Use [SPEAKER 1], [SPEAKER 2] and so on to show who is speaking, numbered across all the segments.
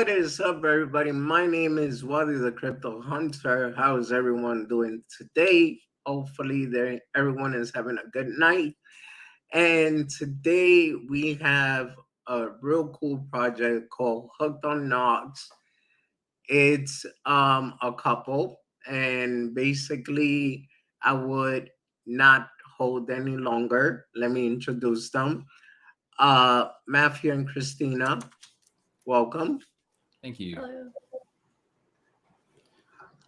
[SPEAKER 1] What is up, everybody? My name is Wally the Crypto Hunter. How is everyone doing today? Hopefully, everyone is having a good night. And today we have a real cool project called Hooked on Nuggs. It's a couple, and basically, I would not hold any longer. Let me introduce them. Matthew and Christina, welcome.
[SPEAKER 2] Thank you.
[SPEAKER 3] Hello.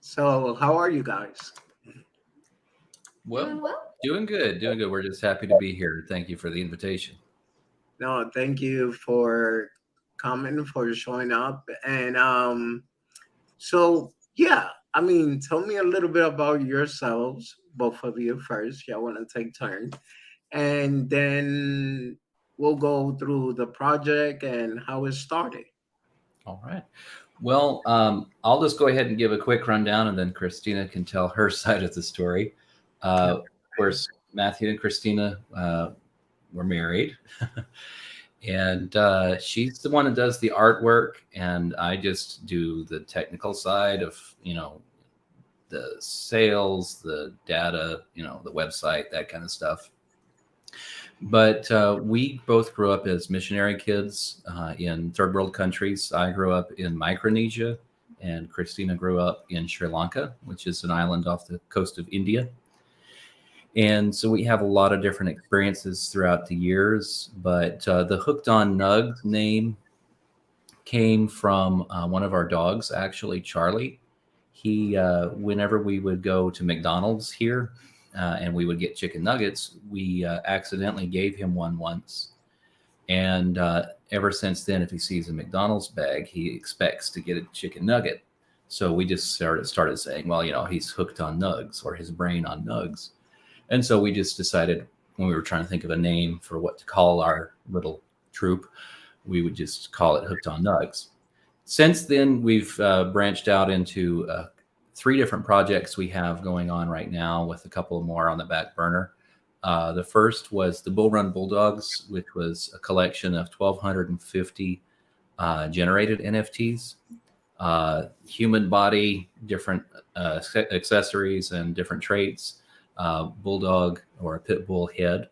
[SPEAKER 1] So, how are you guys?
[SPEAKER 2] Well,
[SPEAKER 3] Doing well?
[SPEAKER 2] doing good, doing good. We're just happy to be here. Thank you for the invitation.
[SPEAKER 1] No, thank you for coming, for showing up. And so yeah, I mean, tell me a little bit about yourselves, both of you first. Y'all want to take turn, and then we'll go through the project and how it started.
[SPEAKER 2] All right. Well, I'll just go ahead and give a quick rundown, and then Christina can tell her side of the story. Of course, Matthew and Christina were married, and she's the one that does the artwork, and I just do the technical side of the sales, the data, the website, that kind of stuff. But we both grew up as missionary kids in third world countries. I grew up in Micronesia, and Christina grew up in Sri Lanka, which is an island off the coast of India. And so we have a lot of different experiences throughout the years. But the Hooked on Nuggs name came from one of our dogs, actually, Charlie. He, whenever we would go to McDonald's here, and we would get chicken nuggets, we accidentally gave him one once. And ever since then, if he sees a McDonald's bag, he expects to get a chicken nugget. So we just started saying, well, he's hooked on Nuggs, or his brain on Nuggs. And so we just decided, when we were trying to think of a name for what to call our little troop, we would just call it Hooked on Nuggs. Since then, we've branched out into 3 different projects we have going on right now, with a couple more on the back burner. The first was the Bull Run Bulldogs, which was a collection of 1,250 generated NFTs, human body, different accessories and different traits, bulldog or a pit bull head.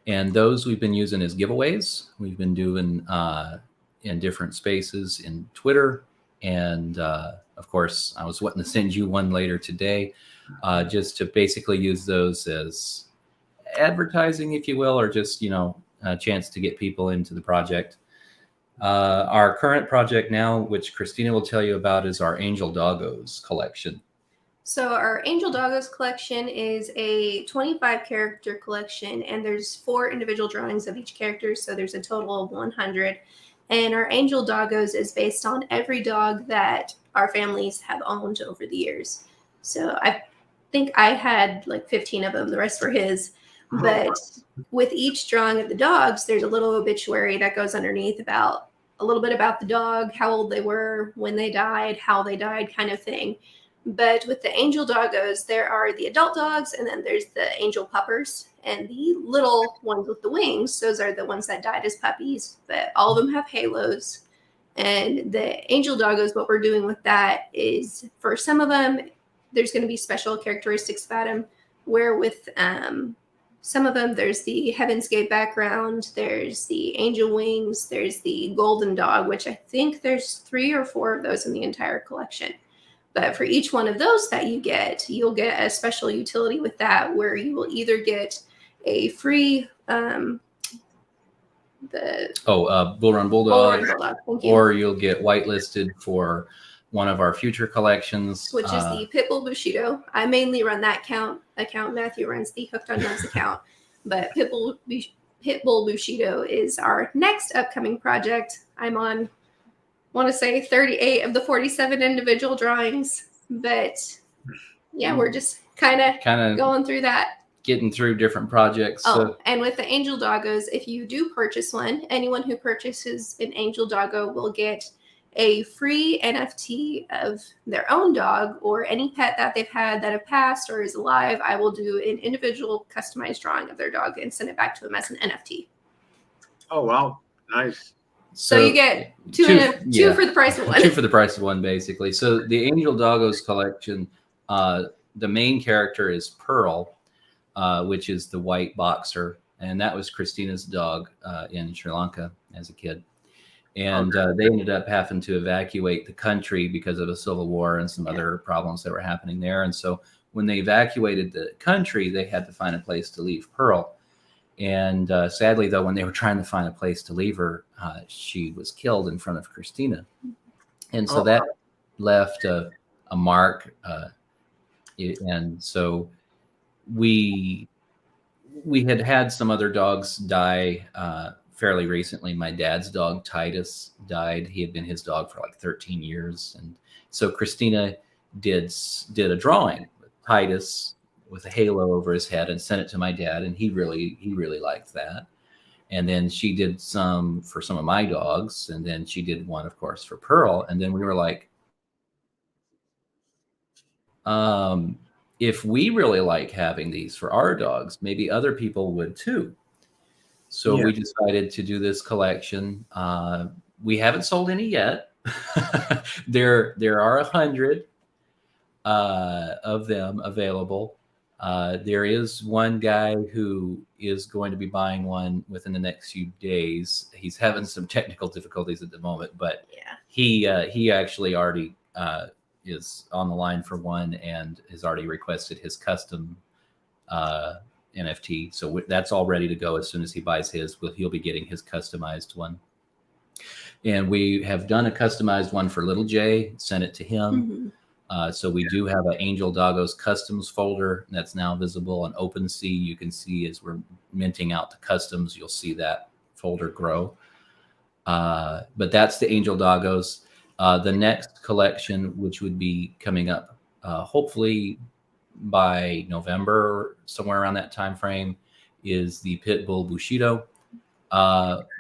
[SPEAKER 2] And those we've been using as giveaways. We've been doing in different spaces in Twitter. And of course, I was wanting to send you one later today, just to basically use those as advertising, if you will, or just, a chance to get people into the project. Our current project now, which Christina will tell you about, is our Angel Doggos collection.
[SPEAKER 3] So our Angel Doggos collection is a 25 character collection, and there's 4 individual drawings of each character, so there's a total of 100. And our Angel Doggos is based on every dog that our families have owned over the years. So I think I had like 15 of them. The rest were his. But with each drawing of the dogs, there's a little obituary that goes underneath about a little bit about the dog, how old they were, when they died, how they died, kind of thing. But with the Angel Doggos, there are the adult dogs, and then there's the Angel Puppers, and the little ones with the wings. Those are the ones that died as puppies, but all of them have halos. And the Angel Doggos, what we're doing with that is, for some of them, there's going to be special characteristics about them, where with some of them, there's the Heaven's Gate background, there's the angel wings, there's the golden dog, which I think there's 3 or 4 of those in the entire collection. But for each one of those that you'll get a special utility with that, where you will either get a free
[SPEAKER 2] Bull Run Bulldog, or you'll get whitelisted for one of our future collections,
[SPEAKER 3] which is the Pitbull Bushido. I mainly run that account. Matthew runs the Hooked on Nuggs account, but Pitbull Bushido is our next upcoming project. I'm on, want to say 38 of the 47 individual drawings, but yeah, we're just kind of going through that,
[SPEAKER 2] getting through different projects.
[SPEAKER 3] And with the Angel Doggos, if you do purchase one, anyone who purchases an Angel Doggo will get a free NFT of their own dog, or any pet that they've had that have passed or is alive. I will do an individual customized drawing of their dog and send it back to them as an NFT.
[SPEAKER 1] Oh, wow. Nice.
[SPEAKER 3] So you get two for the price of one.
[SPEAKER 2] Two for the price of one, basically. So the Angel Doggos collection, the main character is Pearl, which is the white boxer, and that was Christina's dog in Sri Lanka as a kid. And they ended up having to evacuate the country because of a civil war and some other problems that were happening there. And so when they evacuated the country, they had to find a place to leave Pearl. And sadly, though, when they were trying to find a place to leave her, she was killed in front of Christina. And so that left a mark. And so we had some other dogs die fairly recently. My dad's dog, Titus, died. He had been his dog for like 13 years. And so Christina did a drawing with Titus with a halo over his head and sent it to my dad. And he really liked that. And then she did some for some of my dogs. And then she did one, of course, for Pearl. And then we were like, if we really like having these for our dogs, maybe other people would too. So we decided to do this collection. We haven't sold any yet. There are 100 of them available. There is one guy who is going to be buying one within the next few days. He's having some technical difficulties at the moment, but he actually already is on the line for one and has already requested his custom NFT. So that's all ready to go. As soon as he buys his, he'll be getting his customized one. And we have done a customized one for Little Jay, sent it to him. So we do have an Angel Doggos customs folder that's now visible on OpenSea. You can see as we're minting out the customs, you'll see that folder grow. But that's the Angel Doggos. The next collection, which would be coming up hopefully by November, somewhere around that time frame, is the Pitbull Bushido.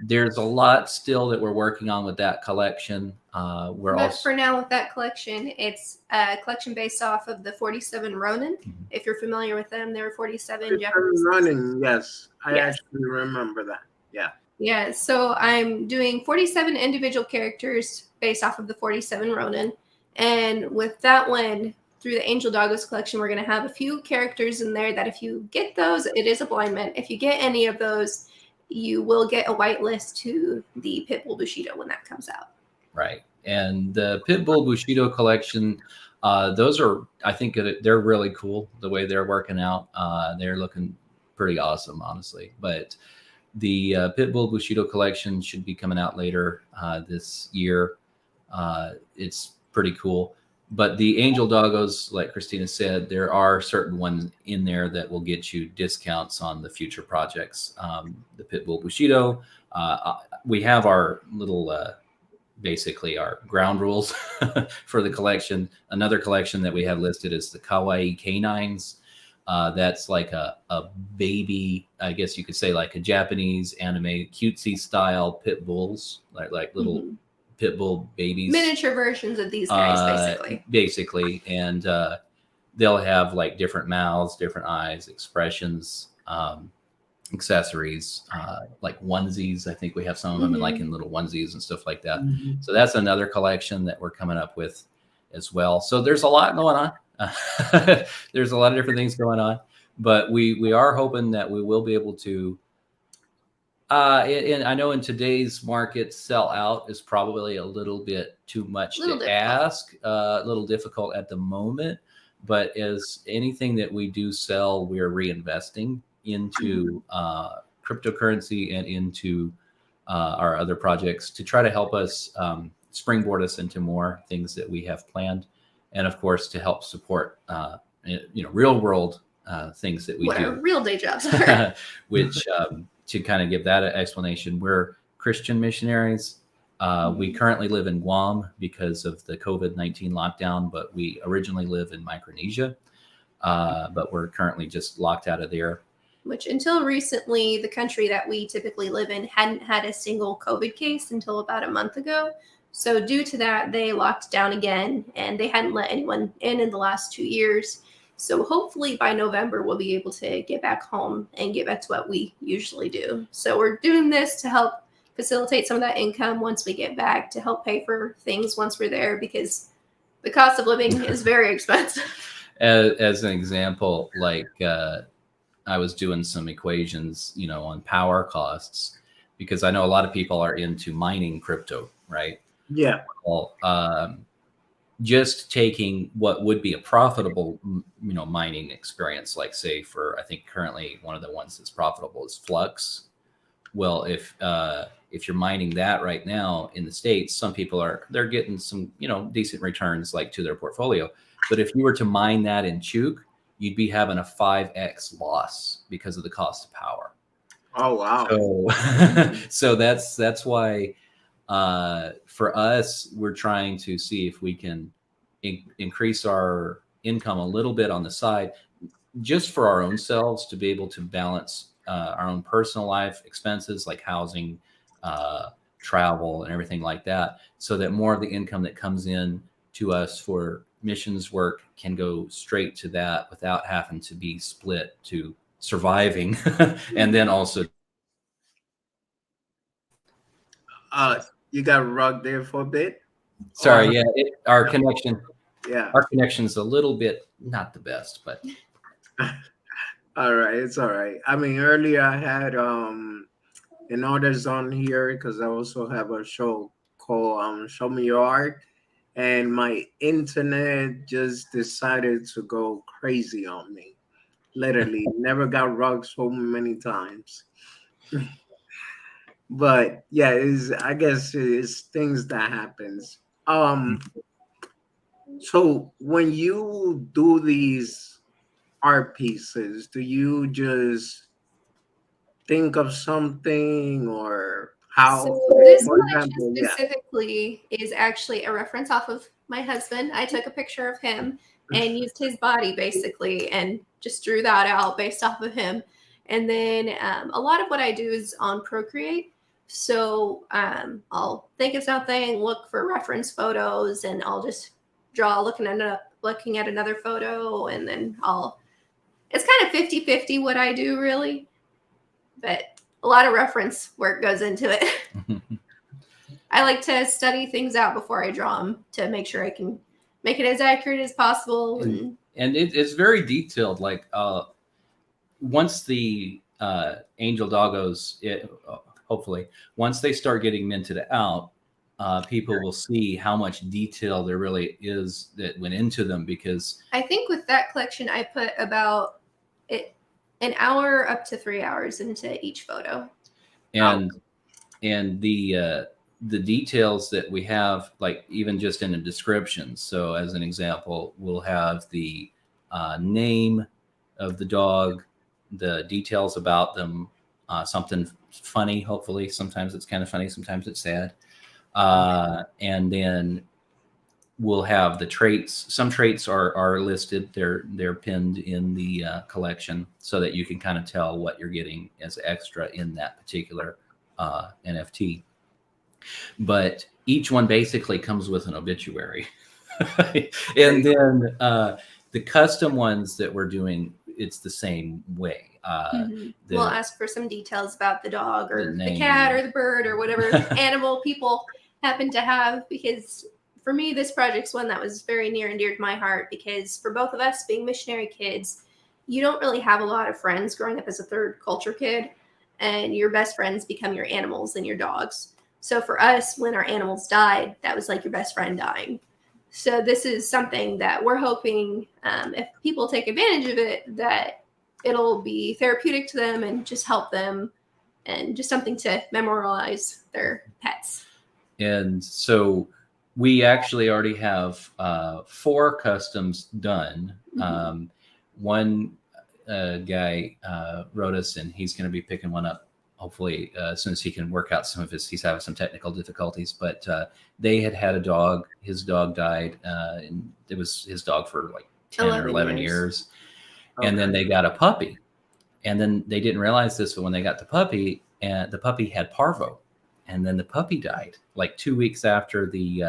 [SPEAKER 2] There's a lot still that we're working on with that collection.
[SPEAKER 3] For now, with that collection, it's a collection based off of the 47 Ronin. If you're familiar with them, there were 47 Japanese.
[SPEAKER 1] Ronin, yes. I actually remember that. Yeah.
[SPEAKER 3] Yeah, so I'm doing 47 individual characters based off of the 47 Ronin. And with that one, through the Angel Doggos collection, we're going to have a few characters in there that if you get those, it is a blind mint. If you get any of those, you will get a whitelist to the Pitbull Bushido when that comes out.
[SPEAKER 2] Right. And the Pitbull Bushido collection, those are, I think they're really cool the way they're working out. They're looking pretty awesome, honestly. But the Pitbull Bushido collection should be coming out later this year. It's pretty cool. But the Angel Doggos, like Christina said, there are certain ones in there that will get you discounts on the future projects. The Pitbull Bushido, we have our little, basically our ground rules for the collection. Another collection that we have listed is the Kawaii Canines. That's like a baby, I guess you could say, like a Japanese anime cutesy style pit bulls, like little pit bull babies,
[SPEAKER 3] miniature versions of these guys,
[SPEAKER 2] basically. And they'll have like different mouths, different eyes, expressions, accessories, like onesies. I think we have some of them in little onesies and stuff like that. So that's another collection that we're coming up with as well. So there's a lot going on. There's a lot of different things going on, but we are hoping that we will be able to and I know in today's market, sell out is probably a little bit too much to ask, a little difficult at the moment. But as anything that we do sell, we're reinvesting into cryptocurrency and into our other projects to try to help us springboard us into more things that we have planned. And of course, to help support, real world things that we do.
[SPEAKER 3] What our real day jobs are.
[SPEAKER 2] Which, to kind of give that an explanation, we're Christian missionaries. We currently live in Guam because of the COVID-19 lockdown, but we originally live in Micronesia. But we're currently just locked out of there.
[SPEAKER 3] Which until recently, the country that we typically live in hadn't had a single COVID case until about a month ago. So due to that, they locked down again, and they hadn't let anyone in the last 2 years. So hopefully by November, we'll be able to get back home and get back to what we usually do. So we're doing this to help facilitate some of that income once we get back to help pay for things once we're there, because the cost of living is very expensive.
[SPEAKER 2] As an example, like I was doing some equations, on power costs, because I know a lot of people are into mining crypto, right?
[SPEAKER 1] Yeah.
[SPEAKER 2] Well, just taking what would be a profitable, mining experience, like say I think currently one of the ones that's profitable is Flux. Well, if you're mining that right now in the States, some people they're getting some, decent returns like to their portfolio. But if you were to mine that in Chuk, you'd be having a 5x loss because of the cost of power.
[SPEAKER 1] Oh wow.
[SPEAKER 2] So that's why for us, we're trying to see if we can increase our income a little bit on the side, just for our own selves, to be able to balance our own personal life expenses like housing, travel, and everything like that, so that more of the income that comes in to us for missions work can go straight to that without having to be split to surviving and then also.
[SPEAKER 1] You got rugged there for a bit.
[SPEAKER 2] Sorry, yeah, our connection's a little bit not the best, but
[SPEAKER 1] all right, it's all right. I mean, earlier I had an artist on here because I also have a show called Show Me Your Art, and my internet just decided to go crazy on me. Literally, never got rugged so many times. But yeah, I guess it's things that happens. So when you do these art pieces, do you just think of something, or how?
[SPEAKER 3] So this
[SPEAKER 1] For
[SPEAKER 3] collection
[SPEAKER 1] example, yeah.
[SPEAKER 3] specifically is actually a reference off of my husband. I took a picture of him and used his body basically and just drew that out based off of him. And then a lot of what I do is on Procreate. So I'll think of something, look for reference photos, and I'll just draw looking at another photo, and then it's kind of 50-50 what I do really, but a lot of reference work goes into it. I like to study things out before I draw them to make sure I can make it as accurate as possible.
[SPEAKER 2] And it's very detailed. Like once the angel doggos, hopefully, once they start getting minted out, people will see how much detail there really is that went into them. Because
[SPEAKER 3] I think with that collection, I put about an hour up to 3 hours into each photo.
[SPEAKER 2] And the details that we have, like even just in a description. So as an example, we'll have the name of the dog, the details about them, something funny, hopefully. Sometimes it's kind of funny, sometimes it's sad. And then we'll have the traits. Some traits are listed. They're pinned in the collection so that you can kind of tell what you're getting as extra in that particular NFT. But each one basically comes with an obituary. And then the custom ones that we're doing, it's the same way.
[SPEAKER 3] We'll ask for some details about the dog or the cat or the bird or whatever animal people happen to have, because for me, this project's one that was very near and dear to my heart, because for both of us being missionary kids, you don't really have a lot of friends growing up as a third culture kid, and your best friends become your animals and your dogs. So for us, when our animals died, that was like your best friend dying. So this is something that we're hoping, if people take advantage of it, that it'll be therapeutic to them and just help them, and just something to memorialize their pets.
[SPEAKER 2] And so we actually already have 4 customs done. One guy wrote us, and he's going to be picking one up hopefully as soon as he can work out some of he's having some technical difficulties. But they had a dog. His dog died, and it was his dog for like 10 or 11 years. Okay. And then they got a puppy, and then they didn't realize this, but when they got the puppy, and the puppy had parvo, and then the puppy died like 2 weeks after the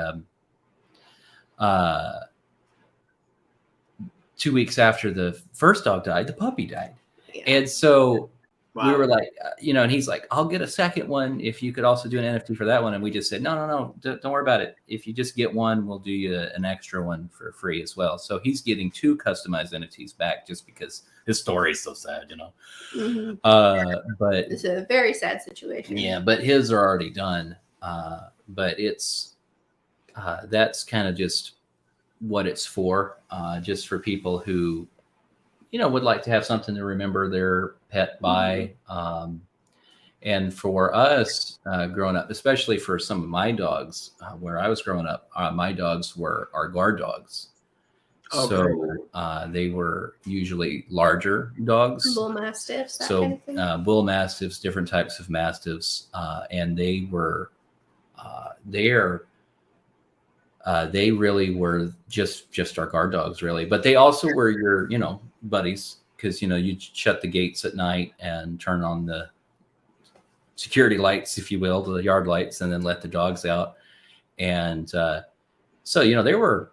[SPEAKER 2] 2 weeks after the first dog died, the puppy died. Yeah. And so we were
[SPEAKER 1] Wow.
[SPEAKER 2] like, and he's like, I'll get a second one if you could also do an NFT for that one. And we just said, no, don't worry about it. If you just get one, we'll do you an extra one for free as well. So he's getting 2 customized NFTs back just because his story is so sad.
[SPEAKER 3] Hmm.
[SPEAKER 2] But
[SPEAKER 3] It's a very sad situation.
[SPEAKER 2] yeah, but his are already done. But that's kind of just what it's for, just for people who would like to have something to remember their pet by. And for us growing up, especially for some of my dogs, where I was growing up, my dogs were our guard dogs.
[SPEAKER 1] Okay.
[SPEAKER 2] So they were usually larger dogs.
[SPEAKER 3] Bull mastiffs, that kind
[SPEAKER 2] So
[SPEAKER 3] of thing.
[SPEAKER 2] bull mastiffs, different types of mastiffs, and they were they are they really were just our guard dogs, really. But they also were your buddies, because you shut the gates at night and turn on the security lights, if you will, the yard lights, and then let the dogs out. And so they were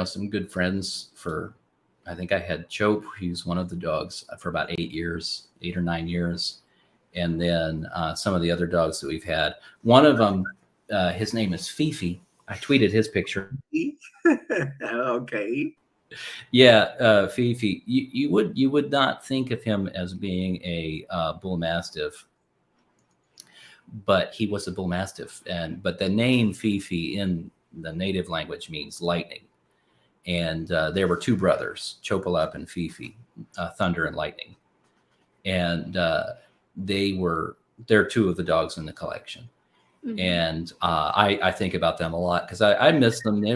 [SPEAKER 2] some good friends for. I think I had Chope. He's one of the dogs for about 8 years, 8 or 9 years, and then some of the other dogs that we've had. One of them, his name is Fifi. I tweeted his picture.
[SPEAKER 1] Okay.
[SPEAKER 2] Yeah, Fifi. You would not think of him as being a bull mastiff, but he was a bull mastiff. But the name Fifi in the native language means lightning. And there were 2 brothers, Chopalap and Fifi, Thunder and Lightning, and they're 2 of the dogs in the collection. And I think about them a lot because I miss them. They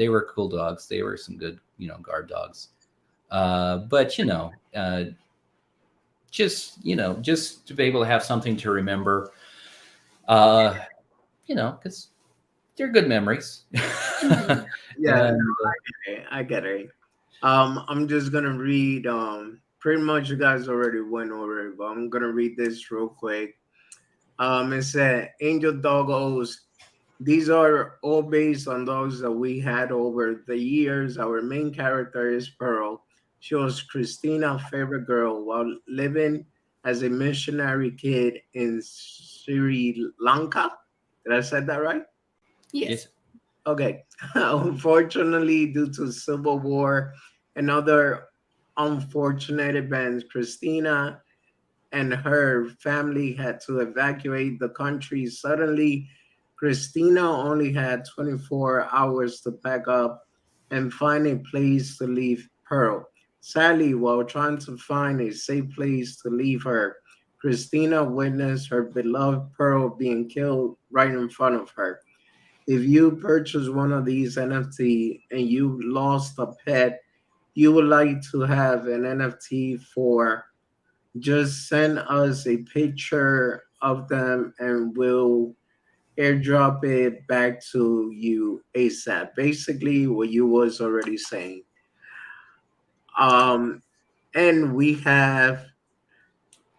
[SPEAKER 2] were cool dogs. They were some good guard dogs. But just to be able to have something to remember, because they're good memories.
[SPEAKER 1] Yeah,
[SPEAKER 2] And
[SPEAKER 1] I get it. I'm just gonna read. Pretty much you guys already went over it, but I'm gonna read this real quick. It said Angel Doggos. These are all based on those that we had over the years. Our main character is Pearl. She was Christina's favorite girl while living as a missionary kid in Sri Lanka. Did I say that right?
[SPEAKER 3] Yes.
[SPEAKER 1] Okay. Unfortunately, due to civil war and other unfortunate events, Christina and her family had to evacuate the country. Suddenly, Christina only had 24 hours to pack up and find a place to leave Pearl. Sadly, while trying to find a safe place to leave her, Christina witnessed her beloved Pearl being killed right in front of her. If you purchase one of these NFT and you lost a pet you would like to have an NFT for, just send us a picture of them and we'll airdrop it back to you ASAP. Basically, what you was already saying. Um, and we have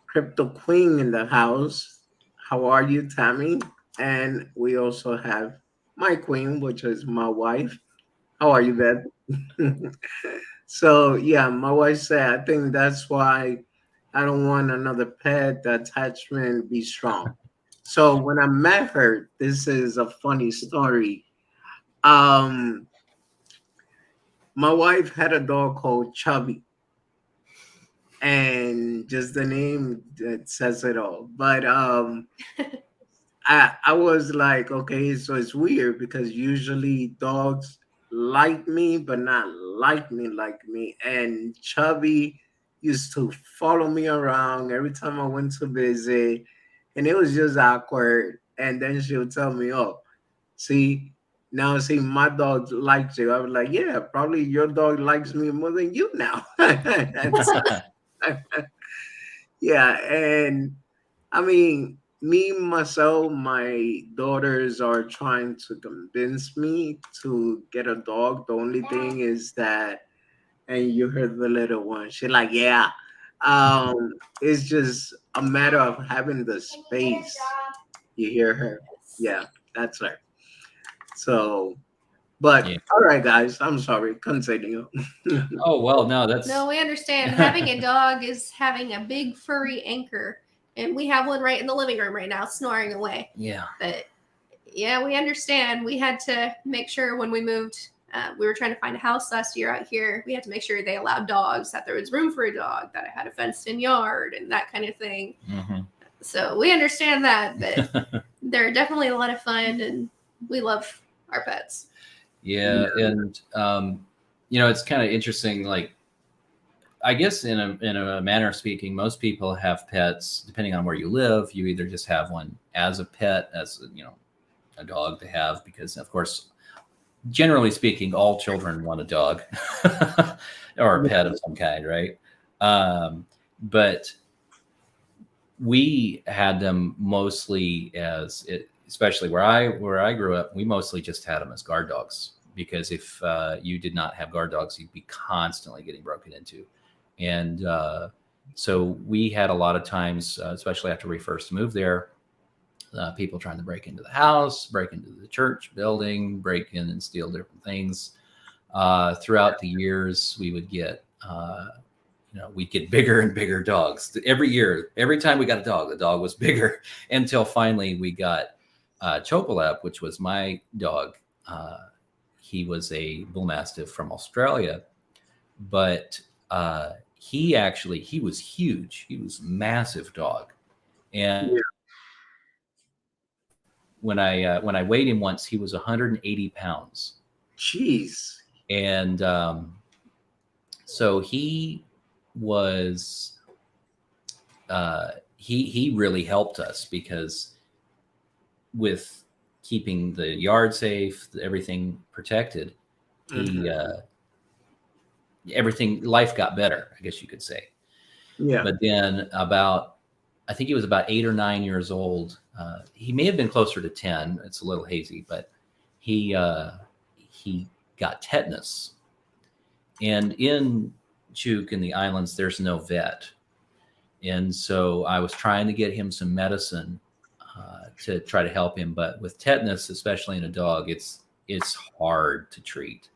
[SPEAKER 1] Crypto Queen in the house. How are you, Tammy? And we also have my queen, which is my wife. How are you, Beth? So yeah, my wife said I think that's why I don't want another pet. The attachment be strong. So when I met her, this is a funny story. Um, my wife had a dog called Chubby, and just the name that says it all. But I was like, okay, so it's weird because usually dogs like me, but not like me. And Chubby used to follow me around every time I went to visit, and it was just awkward. And then she would tell me, "Oh, see, now see, my dog likes you." I was like, "Yeah, probably your dog likes me more than you now." That's yeah, and I mean, me myself, my daughters are trying to convince me to get a dog. The only thing is that, and you heard the little one, she's like, yeah. It's just a matter of having the space. You hear her?
[SPEAKER 3] Yes.
[SPEAKER 1] Yeah, that's her. So But
[SPEAKER 2] Yeah.
[SPEAKER 1] all right, guys, I'm sorry. Continue.
[SPEAKER 2] Oh well, no, that's
[SPEAKER 3] No, we understand. Having a dog is having a big furry anchor, and we have one right in the living room right now, snoring away.
[SPEAKER 2] yeah.
[SPEAKER 3] But yeah, we understand. We had to make sure when we moved. We were trying to find a house last year out here. We had to make sure they allowed dogs, that there was room for a dog, that it had a fenced-in yard, and that kind of thing.
[SPEAKER 2] Mm-hmm.
[SPEAKER 3] So we understand that, but they're definitely a lot of fun, and we love our pets.
[SPEAKER 2] Yeah, and it's kind of interesting. Like, I guess in a manner of speaking, most people have pets. Depending on where you live, you either just have one as a pet, as a dog to have, because of course, generally speaking, all children want a dog or a pet of some kind, right? But we had them mostly especially where I grew up, we mostly just had them as guard dogs, because if you did not have guard dogs, you'd be constantly getting broken into. And so we had a lot of times, especially after we first moved there, people trying to break into the house, break into the church building, break in and steal different things. Throughout the years, we would get we'd get bigger and bigger dogs every year. Every time we got a dog, the dog was bigger, until finally we got Chopalep, which was my dog. He was a bull mastiff from Australia, but he was huge. He was a massive dog. And when I weighed him once, he was 180 pounds.
[SPEAKER 1] Jeez.
[SPEAKER 2] And so he was he really helped us, because with keeping the yard safe, everything protected, life got better, I guess you could say.
[SPEAKER 1] Yeah.
[SPEAKER 2] But then I think he was about 8 or 9 years old. He may have been closer to 10. It's a little hazy, but he got tetanus. And in Chuuk, in the islands, there's no vet. And so I was trying to get him some medicine to try to help him. But with tetanus, especially in a dog, it's hard to treat.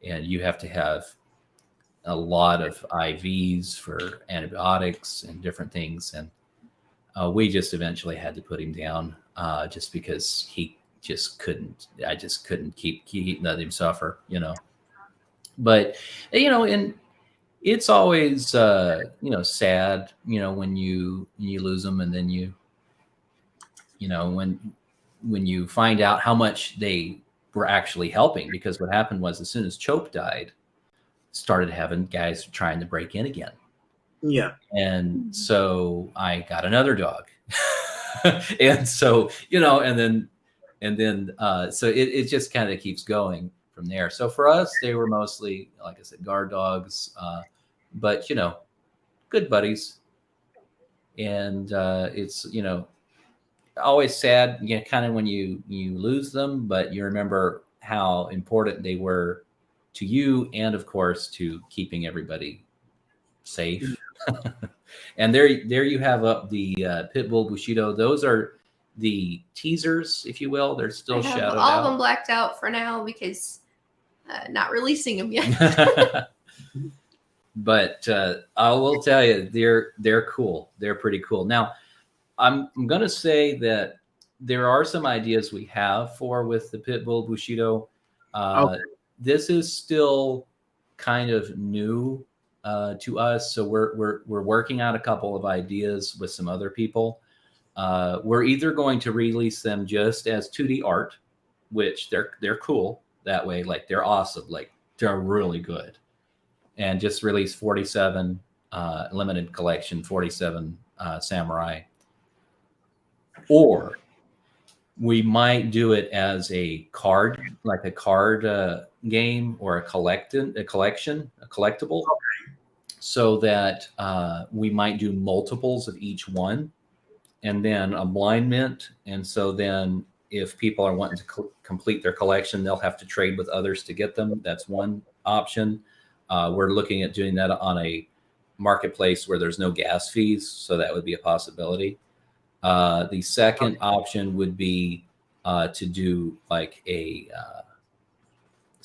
[SPEAKER 2] And you have to have a lot of IVs for antibiotics and different things. And we just eventually had to put him down just because he just couldn't. I just couldn't keep letting him suffer, But, and it's always, sad, when you lose them, and then when you find out how much they were actually helping, because what happened was, as soon as Chope died, started having guys trying to break in again.
[SPEAKER 1] Yeah.
[SPEAKER 2] And so I got another dog. And so, and then so it just kind of keeps going from there. So for us, they were mostly, like I said, guard dogs, but good buddies. And it's always sad, kind of when you lose them, but you remember how important they were to you, and of course to keeping everybody safe. And there you have up the Pit Bull Bushido. Those are the teasers, if you will. They're still shadowed
[SPEAKER 3] all
[SPEAKER 2] out.
[SPEAKER 3] of them blacked out for now, because not releasing them yet.
[SPEAKER 2] But I will tell you, they're cool. They're pretty cool. Now, I'm going to say that there are some ideas we have with the Pit Bull Bushido.
[SPEAKER 1] Okay.
[SPEAKER 2] This is still kind of new to us, so we're working out a couple of ideas with some other people. We're either going to release them just as 2D art, which they're cool that way, like they're awesome, like they're really good, and just release 47 limited collection 47 samurai. Or we might do it as a card, like a card game, or a collection, a collectible, so that we might do multiples of each one, and then a blind mint. And so then if people are wanting to complete their collection, they'll have to trade with others to get them. That's one option. We're looking at doing that on a marketplace where there's no gas fees, so that would be a possibility. The second option would be to do like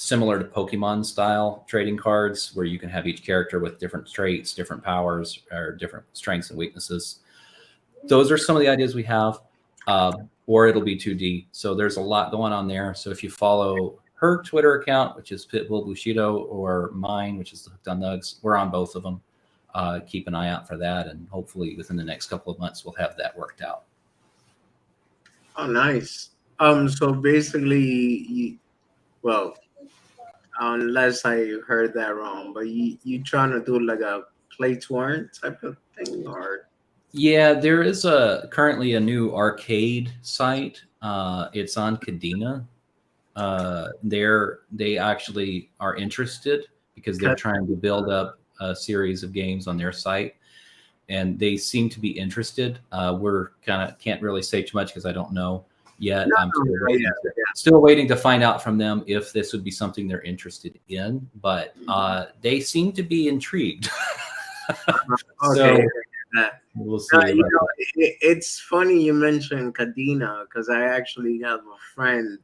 [SPEAKER 2] similar to Pokemon style trading cards, where you can have each character with different traits, different powers, or different strengths and weaknesses. Those are some of the ideas we have. Or it'll be 2D. So there's a lot going on there. So if you follow her Twitter account, which is Pitbull Bushido, or mine, which is Hooked on Nuggs, we're on both of them. Keep an eye out for that, and hopefully within the next couple of months we'll have that worked out.
[SPEAKER 1] Oh, nice. So basically, well, unless I heard that wrong, but you trying to do like a play to earn type of thing, or?
[SPEAKER 2] Yeah, there is currently a new arcade site. It's on Kadena. They actually are interested because they're trying to build up a series of games on their site, and they seem to be interested. We're kind of can't really say too much because I don't know yet. I'm still waiting to find out from them if this would be something they're interested in, but they seem to be intrigued.
[SPEAKER 1] Okay.
[SPEAKER 2] So we'll see.
[SPEAKER 1] It's funny you mentioned Kadena because I actually have a friend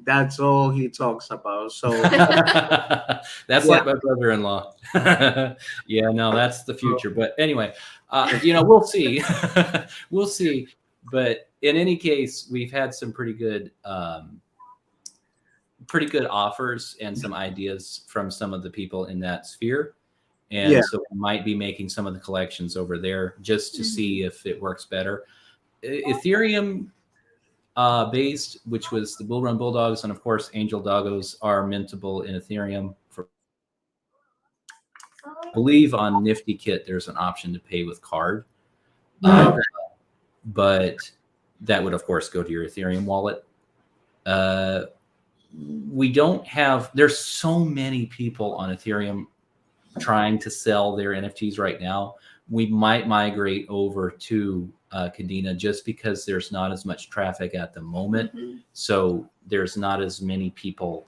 [SPEAKER 1] that's all he talks about. So
[SPEAKER 2] that's like my brother-in-law. Yeah, no, that's the future. But anyway, we'll see. We'll see. But in any case, we've had some pretty good offers and some ideas from some of the people in that sphere. And so we might be making some of the collections over there just to see if it works better. Ethereum based, which was the Bull Run Bulldogs, and of course Angel Doggos, are mintable in Ethereum. I believe on Nifty Kit there's an option to pay with card, but that would of course go to your Ethereum wallet. We don't have. There's so many people on Ethereum trying to sell their NFTs right now. We might migrate over to Kadena just because there's not as much traffic at the moment. So there's not as many people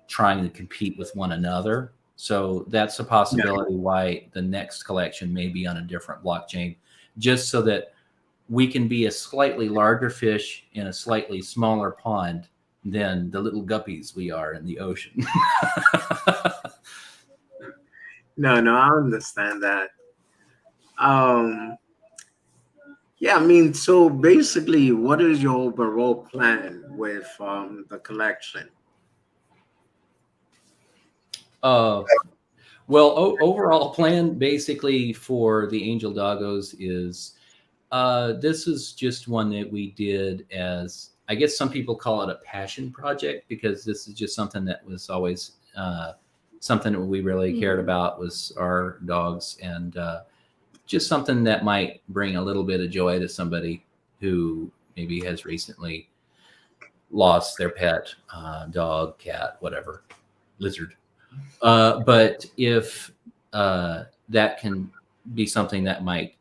[SPEAKER 2] trying to compete with one another. So that's a possibility why the next collection may be on a different blockchain, just so that we can be a slightly larger fish in a slightly smaller pond than the little guppies we are in the ocean.
[SPEAKER 1] No, I understand that. Yeah, I mean, so basically, what is your overall plan with the collection?
[SPEAKER 2] Well, overall plan basically for the Angel Doggos is this is just one that we did as, I guess some people call it a passion project, because this is just something that was always something that we really cared about was our dogs, and just something that might bring a little bit of joy to somebody who maybe has recently lost their pet, dog, cat, whatever, lizard. But if that can be something that might,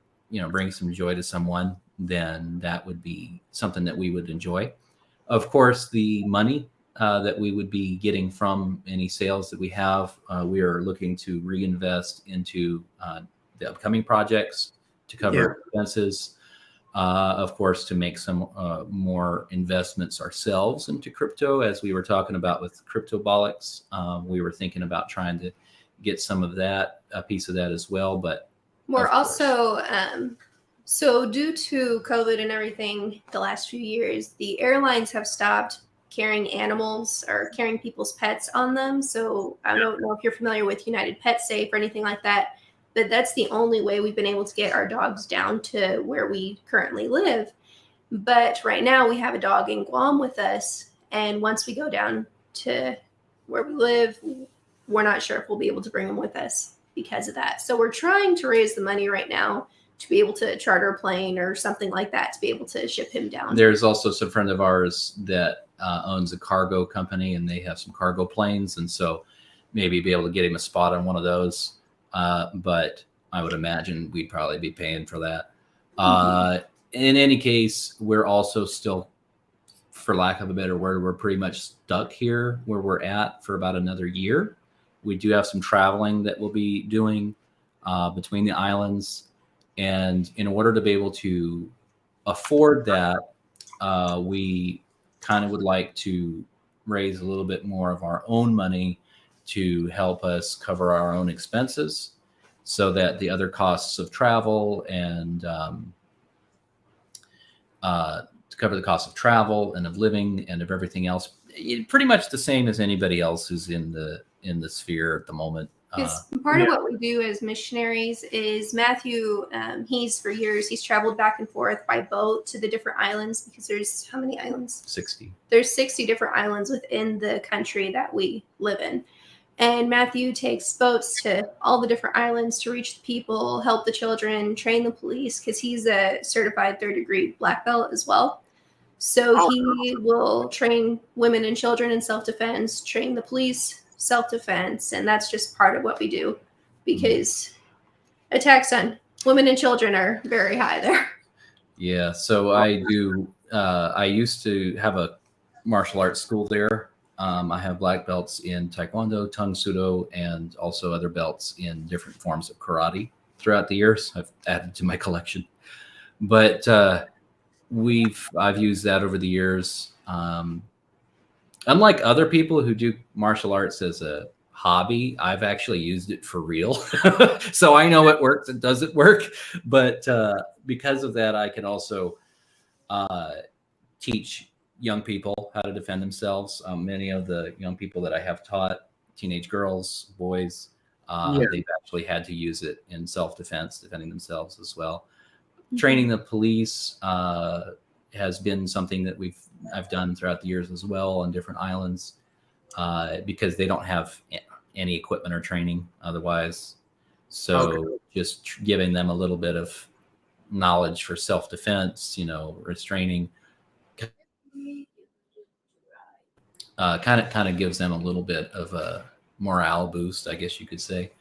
[SPEAKER 2] bring some joy to someone, then that would be something that we would enjoy. Of course, the money that we would be getting from any sales that we have, we are looking to reinvest into the upcoming projects to cover expenses. Of course, to make some more investments ourselves into crypto, as we were talking about with Cryptobolics. We were thinking about trying to get some of that, a piece of that as well. But
[SPEAKER 3] we're also, so due to COVID and everything, the last few years, the airlines have stopped carrying animals or carrying people's pets on them. So I don't know if you're familiar with United Pet Safe or anything like that, but that's the only way we've been able to get our dogs down to where we currently live. But right now we have a dog in Guam with us, and once we go down to where we live, we're not sure if we'll be able to bring him with us because of that. So we're trying to raise the money right now to be able to charter a plane or something like that to be able to ship him down.
[SPEAKER 2] There's also some friend of ours that owns a cargo company, and they have some cargo planes, and so maybe be able to get him a spot on one of those. But I would imagine we'd probably be paying for that. In any case, we're also still, for lack of a better word, we're pretty much stuck here where we're at for about another year. We do have some traveling that we'll be doing between the islands. And in order to be able to afford that, we kind of would like to raise a little bit more of our own money to help us cover our own expenses, so that the other costs of travel and to cover the cost of travel and of living and of everything else, pretty much the same as anybody else who's in the sphere at the moment.
[SPEAKER 3] Because part of what we do as missionaries is Matthew, he's for years, he's traveled back and forth by boat to the different islands, because there's how many islands?
[SPEAKER 2] 60.
[SPEAKER 3] There's 60 different islands within the country that we live in. And Matthew takes boats to all the different islands to reach the people, help the children, train the police, because he's a certified 3rd-degree black belt as well. So he will train women and children in self-defense, train the police self-defense, and that's just part of what we do, because attacks on women and children are very high there.
[SPEAKER 2] Yeah, so I used to have a martial arts school there. I have black belts in Taekwondo, Tung Sudo, and also other belts in different forms of karate throughout the years. I've added to my collection. But I've used that over the years. Unlike other people who do martial arts as a hobby, I've actually used it for real. So I know it works and doesn't work. But because of that, I can also teach young people how to defend themselves. Many of the young people that I have taught, teenage girls, boys, they've actually had to use it in self-defense, defending themselves as well. Mm-hmm. Training the police has been something that I've done throughout the years as well on different islands, because they don't have any equipment or training otherwise. So just giving them a little bit of knowledge for self-defense, restraining, kind of gives them a little bit of a morale boost, I guess you could say.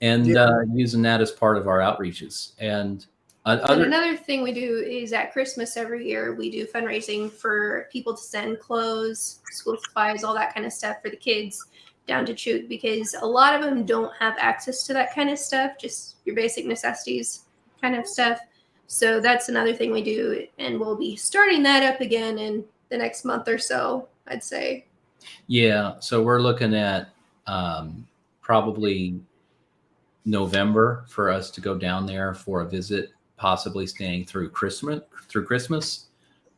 [SPEAKER 2] And using that as part of our outreaches. And
[SPEAKER 3] another thing we do is at Christmas every year, we do fundraising for people to send clothes, school supplies, all that kind of stuff for the kids down to Chuk, because a lot of them don't have access to that kind of stuff, just your basic necessities kind of stuff. So that's another thing we do, and we'll be starting that up again in the next month or so, I'd say.
[SPEAKER 2] Yeah, so we're looking at probably November for us to go down there for a visit, possibly staying through Christmas.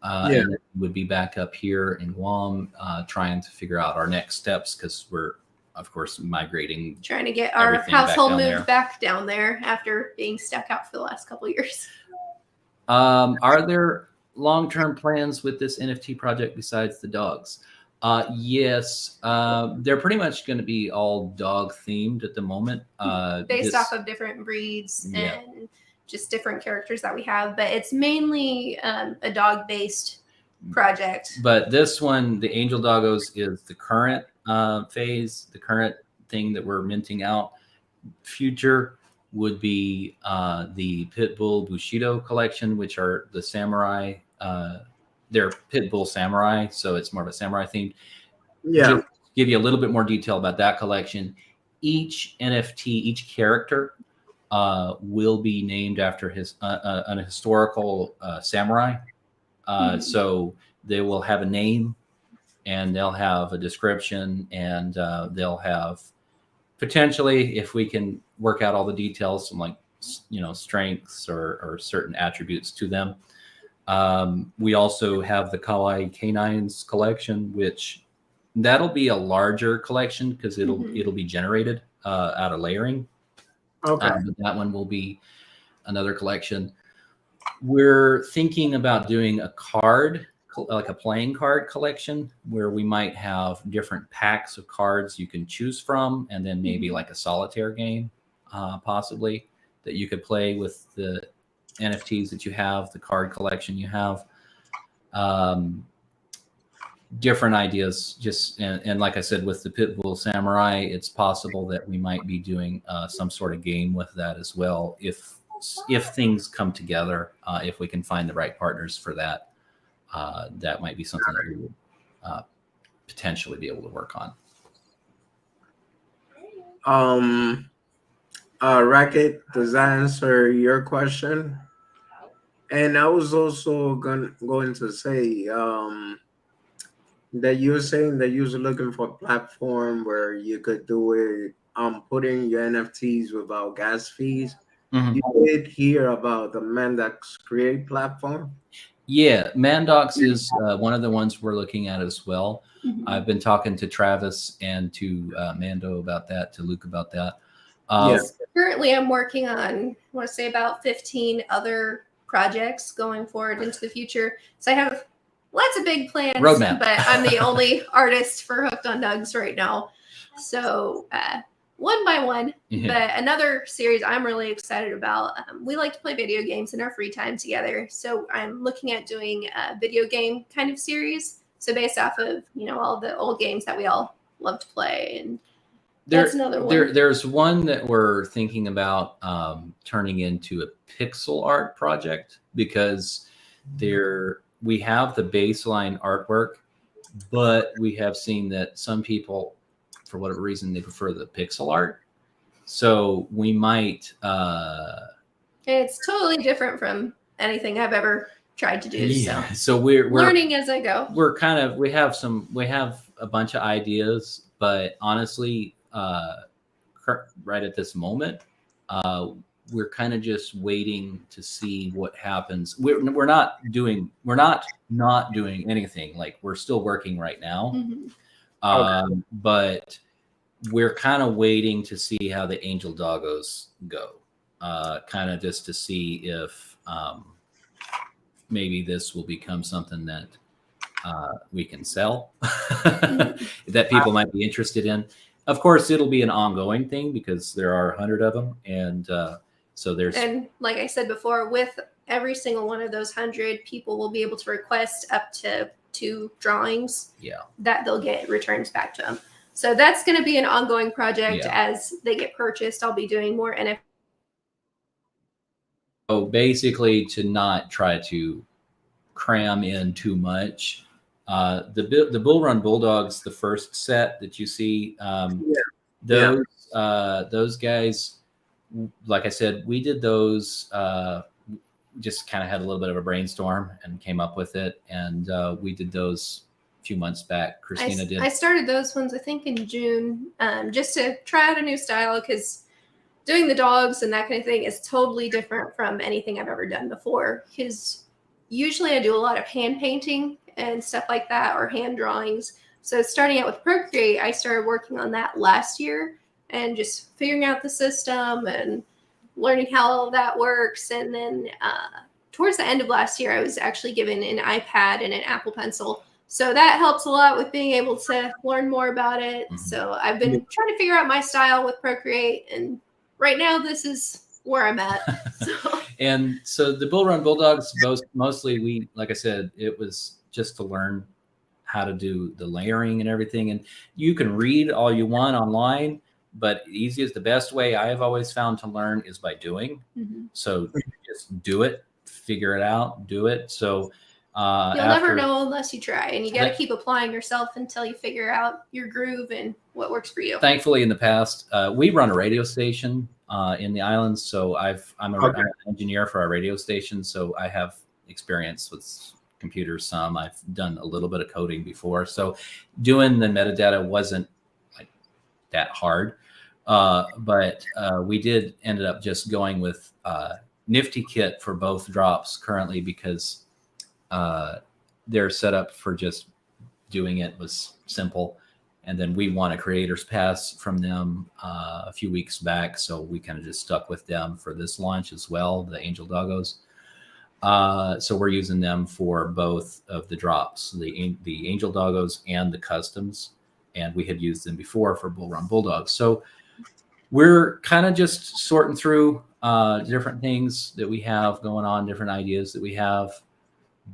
[SPEAKER 2] And would be back up here in Guam, trying to figure out our next steps, because we're, of course, migrating.
[SPEAKER 3] Trying to get our household moved back down there after being stuck out for the last couple of years.
[SPEAKER 2] Are there long-term plans with this NFT project besides the dogs? Yes, they're pretty much going to be all dog themed at the moment.
[SPEAKER 3] Based off of different breeds and just different characters that we have, but it's mainly a dog-based project.
[SPEAKER 2] But this one, the Angel Doggos, is the current phase, the current thing that we're minting out. Future would be the Pitbull Bushido collection, which are the samurai. They're Pitbull samurai, so it's more of a samurai theme. Just give you a little bit more detail about that collection. Each NFT, each character will be named after an historical samurai. So they will have a name, and they'll have a description, and they'll have potentially, if we can work out all the details, some strengths or certain attributes to them. We also have the Kawaii Canines collection, which that'll be a larger collection because it'll be generated out of layering.
[SPEAKER 1] Okay.
[SPEAKER 2] But that one will be another collection. We're thinking about doing a card, like a playing card collection, where we might have different packs of cards you can choose from, and then maybe like a solitaire game, possibly, that you could play with the NFTs that you have, the card collection you have. Different ideas, and like I said, with the Pitbull Samurai, it's possible that we might be doing some sort of game with that as well, if things come together, if we can find the right partners for that. That might be something that we would potentially be able to work on.
[SPEAKER 1] Racket, does that answer your question? And I was also going to say, that you're saying that you're looking for a platform where you could do it, put in your NFTs without gas fees.
[SPEAKER 2] Mhm.
[SPEAKER 1] You did hear about the Mandax Create platform?
[SPEAKER 2] Yeah, Mandox is one of the ones we're looking at as well.
[SPEAKER 3] Mhm.
[SPEAKER 2] I've been talking to Travis and to Mando about that, to Luke about that.
[SPEAKER 1] Yeah.
[SPEAKER 3] Currently, I'm working on, I want to say, about 15 other projects going forward into the future. So I have lots of big plans,
[SPEAKER 2] Roadmap.
[SPEAKER 3] but I'm the only artist for Hooked on Nuggs right now. So one by one.
[SPEAKER 2] Yeah.
[SPEAKER 3] But another series I'm really excited about, we like to play video games in our free time together. So I'm looking at doing a video game kind of series. So based off of, all the old games that we all love to play. And that's another one.
[SPEAKER 2] There's one that we're thinking about turning into a pixel art project, because we have the baseline artwork, but we have seen that some people, for whatever reason, they prefer the pixel art. So we might.
[SPEAKER 3] It's totally different from anything I've ever tried to do.
[SPEAKER 2] Yeah.
[SPEAKER 3] So
[SPEAKER 2] So we're
[SPEAKER 3] learning as I go.
[SPEAKER 2] we have a bunch of ideas, but honestly, right at this moment, we're kind of just waiting to see what happens. We're not not doing anything. Like, we're still working right now, but we're kind of waiting to see how the Angel Doggos go. Kind of just to see if maybe this will become something that we can sell, that people might be interested in. Of course, it'll be an ongoing thing because there are 100 of them, and so there's.
[SPEAKER 3] And like I said before, with every single one of those 100, people will be able to request up to 2 drawings.
[SPEAKER 2] Yeah.
[SPEAKER 3] That they'll get returns back to them. So that's going to be an ongoing project.
[SPEAKER 2] Yeah.
[SPEAKER 3] As they get purchased. I'll be doing more NFT.
[SPEAKER 2] So basically, to not try to cram in too much. The Bull Run Bulldogs, the first set that you see, those guys, like I said, we did those. Just kind of had a little bit of a brainstorm and came up with it, and we did those a few months back. Christina did.
[SPEAKER 3] I started those ones, I think, in June, just to try out a new style, because doing the dogs and that kind of thing is totally different from anything I've ever done before. Because usually I do a lot of hand painting and stuff like that, or hand drawings. So starting out with Procreate, I started working on that last year and just figuring out the system and learning how all of that works. And then towards the end of last year, I was actually given an iPad and an Apple Pencil. So that helps a lot with being able to learn more about it. Mm-hmm. So I've been trying to figure out my style with Procreate, and right now this is where I'm at.
[SPEAKER 2] And so the Bull Run Bulldogs, mostly, like I said, it was just to learn how to do the layering and everything. And you can read all you want online, but the best way I have always found to learn is by doing. Mm-hmm. So just do it, figure it out, do it. So
[SPEAKER 3] you'll never know unless you try, and you got to keep applying yourself until you figure out your groove and what works for you.
[SPEAKER 2] Thankfully, in the past, we run a radio station in the islands, so I'm an engineer for our radio station, so I have experience with computers. I've done a little bit of coding before, so doing the metadata wasn't like that hard. But we ended up just going with Nifty Kit for both drops currently, because their setup for just doing it was simple. And then we won a creator's pass from them a few weeks back, so we kind of just stuck with them for this launch as well, the Angel Doggos. So we're using them for both of the drops, the Angel Doggos and the customs, and we had used them before for Bull Run Bulldogs. So we're kind of just sorting through different things that we have going on, different ideas that we have,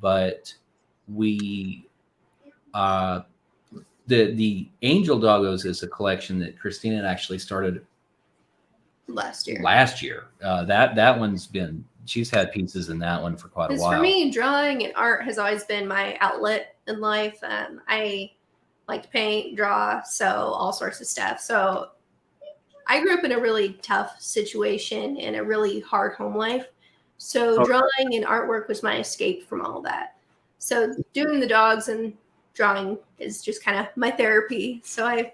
[SPEAKER 2] but we the Angel Doggos is a collection that Christina actually started
[SPEAKER 3] last year.
[SPEAKER 2] That one's been, she's had pieces in that one for quite a while.
[SPEAKER 3] For me, drawing and art has always been my outlet in life. I like to paint, draw, sew, all sorts of stuff. So I grew up in a really tough situation and a really hard home life. So drawing and artwork was my escape from all that. So doing the dogs and drawing is just kind of my therapy. So I'm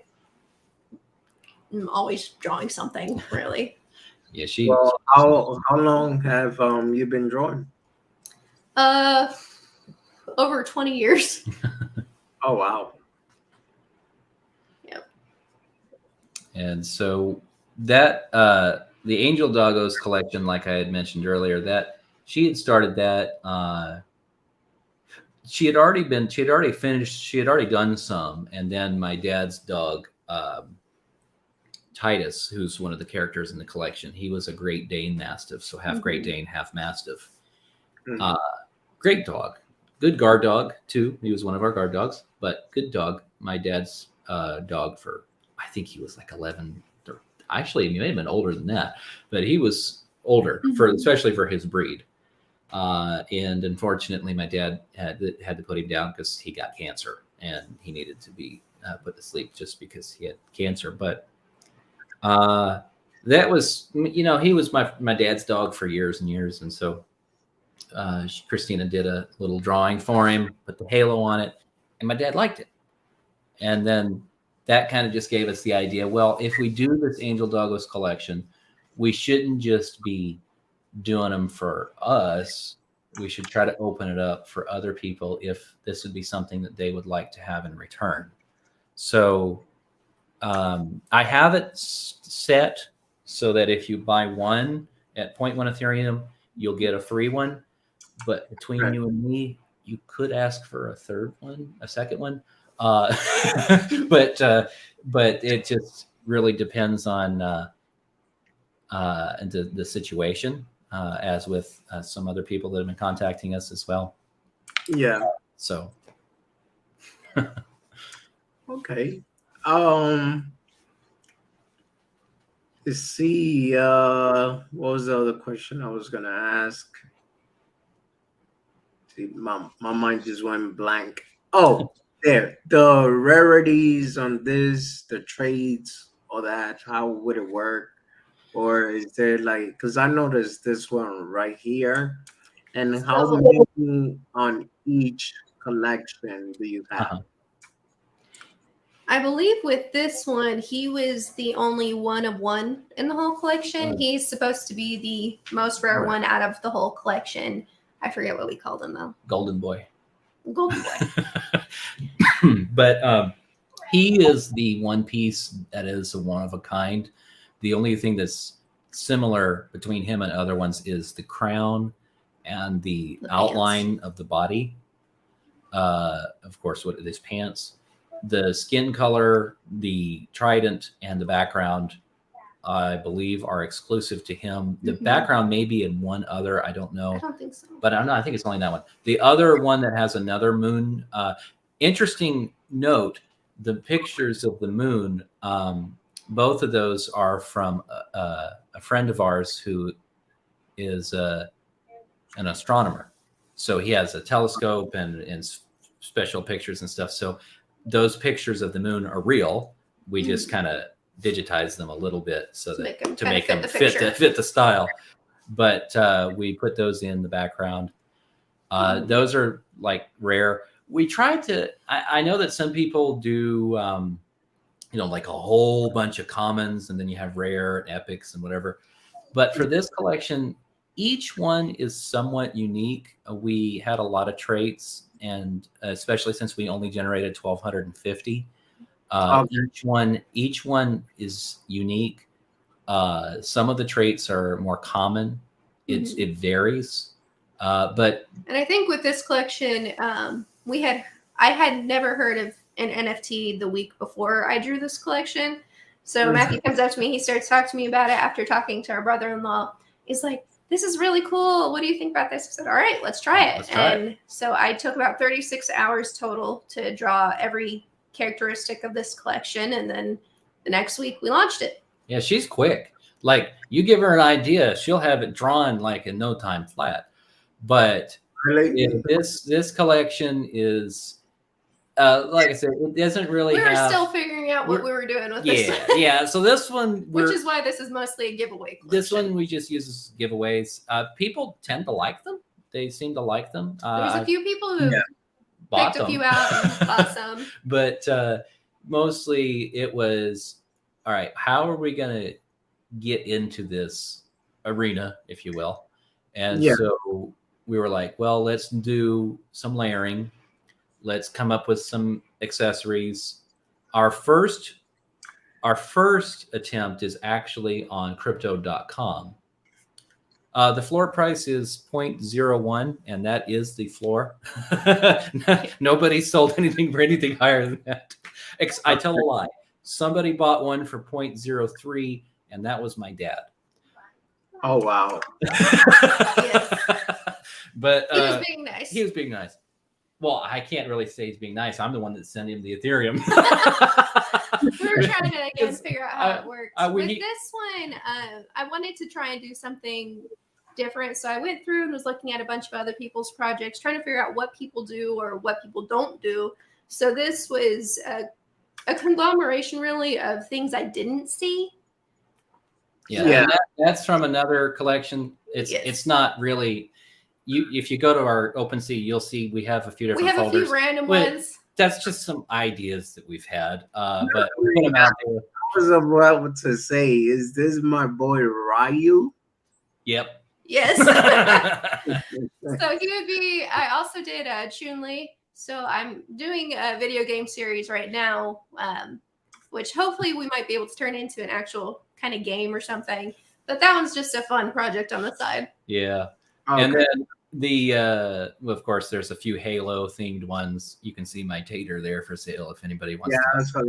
[SPEAKER 3] always drawing something, really.
[SPEAKER 2] Yeah,
[SPEAKER 1] Well, how long have you been drawing?
[SPEAKER 3] Over 20 years.
[SPEAKER 1] Oh wow.
[SPEAKER 3] Yep.
[SPEAKER 2] And so that the Angel Doggos collection, like I had mentioned earlier, that she had started that. She had already finished. She had already done some, and then my dad's dog, Titus, who's one of the characters in the collection, he was a Great Dane Mastiff, so half Great Dane, half Mastiff.
[SPEAKER 1] Mhm.
[SPEAKER 2] Great dog, good guard dog too. He was one of our guard dogs, but good dog. My dad's dog for, I think he was like 11. Actually, he may have been older than that, but he was older especially for his breed. And unfortunately, my dad had to put him down because he got cancer and he needed to be put to sleep just because he had cancer. But that was, he was my dad's dog for years and years, and so Christina did a little drawing for him, put the halo on it, and my dad liked it. And then that kind of just gave us the idea, well, if we do this Angel Doggos collection, we shouldn't just be doing them for us. We should try to open it up for other people if this would be something that they would like to have in return. So I have it set so that if you buy one at 0.1 Ethereum, you'll get a free one. But between you and me, you could ask for a second one. But it just really depends on the situation, as with some other people that have been contacting us as well.
[SPEAKER 1] Yeah.
[SPEAKER 2] So.
[SPEAKER 1] Okay. Let's see. What was the other question I was gonna ask? See, my mind just went blank. Oh, there. The rarities on this, the trades, all that. How would it work? Or is there like? Because I noticed this one right here. And how
[SPEAKER 3] So-
[SPEAKER 1] many on each collection do you have?
[SPEAKER 3] I believe with this one, he was the only one of one in the whole collection. He's supposed to be the most rare one out of the whole collection. I forget what we called him though.
[SPEAKER 2] Golden Boy.
[SPEAKER 3] Golden Boy.
[SPEAKER 2] But he is the one piece that is a one of a kind. The only thing that's similar between him and other ones is the crown and the outline of the body. Of course, what his pants, the skin color, the trident, and the background, I believe, are exclusive to him. The background may be in one other, I don't know.
[SPEAKER 3] I don't think so.
[SPEAKER 2] But I think it's only that one. The other one that has another moon. Interesting note, the pictures of the moon, both of those are from a friend of ours who is an astronomer. So he has a telescope and special pictures and stuff. So those pictures of the moon are real. We just kind of digitize them a little bit so that to make them fit the style. But we put those in the background. Those are like rare. We tried to. I know that some people do, like a whole bunch of commons, and then you have rare and epics and whatever. But for this collection, each one is somewhat unique. We had a lot of traits, and especially since we only generated 1,250, each one is unique. Some of the traits are more common. It varies, but
[SPEAKER 3] and I think with this collection, I had never heard of an NFT the week before I drew this collection. So Matthew comes up to me. He starts talking to me about it after talking to our brother-in-law. He's like, "This is really cool. What do you think about this?" I said, "All right, let's try it." So I took about 36 hours total to draw every characteristic of this collection, and then the next week we launched it.
[SPEAKER 2] Yeah, she's quick. Like, you give her an idea, she'll have it drawn like in no time flat. But this collection is, like I said, it doesn't really
[SPEAKER 3] we were still figuring out what we were doing with this one.
[SPEAKER 2] Yeah. So this one,
[SPEAKER 3] which is why this is mostly a giveaway collection.
[SPEAKER 2] This one we just use as giveaways. People tend to like them. They seem to like them.
[SPEAKER 3] There's a few people who
[SPEAKER 2] bought
[SPEAKER 3] Picked a
[SPEAKER 2] them.
[SPEAKER 3] few out and bought some.
[SPEAKER 2] But mostly it was, all right, how are we going to get into this arena, if you will? And
[SPEAKER 1] Yeah.
[SPEAKER 2] so we were like, well, let's do some layering. Let's come up with some accessories. Our first attempt is actually on crypto.com. The floor price is 0.01, and that is the floor. Nobody sold anything for anything higher than that. I tell a lie. Somebody bought one for 0.03, and that was my dad.
[SPEAKER 1] Oh wow.
[SPEAKER 2] But
[SPEAKER 3] He was being nice.
[SPEAKER 2] He was being nice. Well, I can't really say he's being nice. I'm the one that sent him the Ethereum.
[SPEAKER 3] We were trying to again figure out how it works. With
[SPEAKER 2] this
[SPEAKER 3] one, I wanted to try and do something different. So I went through and was looking at a bunch of other people's projects, trying to figure out what people do or what people don't do. So this was a conglomeration, really, of things I didn't see.
[SPEAKER 2] Yeah. That's from another collection. It's not really. If you go to our OpenSea, you'll see we have a few different folders.
[SPEAKER 3] We have a few random ones.
[SPEAKER 2] That's just some ideas that we've had. But we put them out there.
[SPEAKER 1] I was about to say, is this my boy Ryu?
[SPEAKER 2] Yep.
[SPEAKER 3] Yes. So he would be. I also did Chun-Li. So I'm doing a video game series right now, which hopefully we might be able to turn into an actual kind of game or something. But that one's just a fun project on the side.
[SPEAKER 2] Yeah.
[SPEAKER 1] Okay.
[SPEAKER 2] And then of course, there's a few Halo themed ones. You can see my tater there for sale if anybody wants to.
[SPEAKER 1] That's what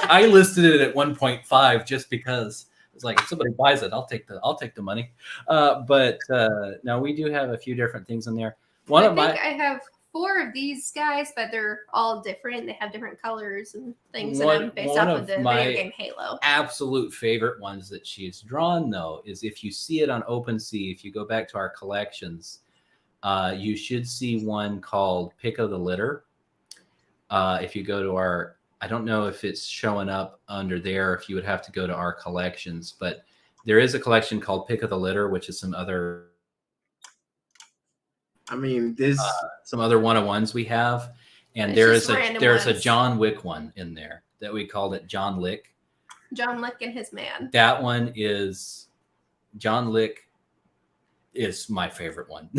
[SPEAKER 2] I listed it at 1.5 just because it's like, if somebody buys it, I'll take the money. But no, we do have a few different things in there.
[SPEAKER 3] I have 4 of these guys, but they're all different. They have different colors and things, and I'm based off of the video game Halo.
[SPEAKER 2] Absolute favorite ones that she's drawn, though, is if you see it on OpenSea, if you go back to our collections, you should see one called Pick of the Litter. If you go to our, I don't know if it's showing up under there, if you would have to go to our collections, but there is a collection called Pick of the Litter, which is some other some other one-on-ones we have, and there's a John Wick one in there that we called it John Lick.
[SPEAKER 3] John Lick and his man.
[SPEAKER 2] That one is John Lick is my favorite one.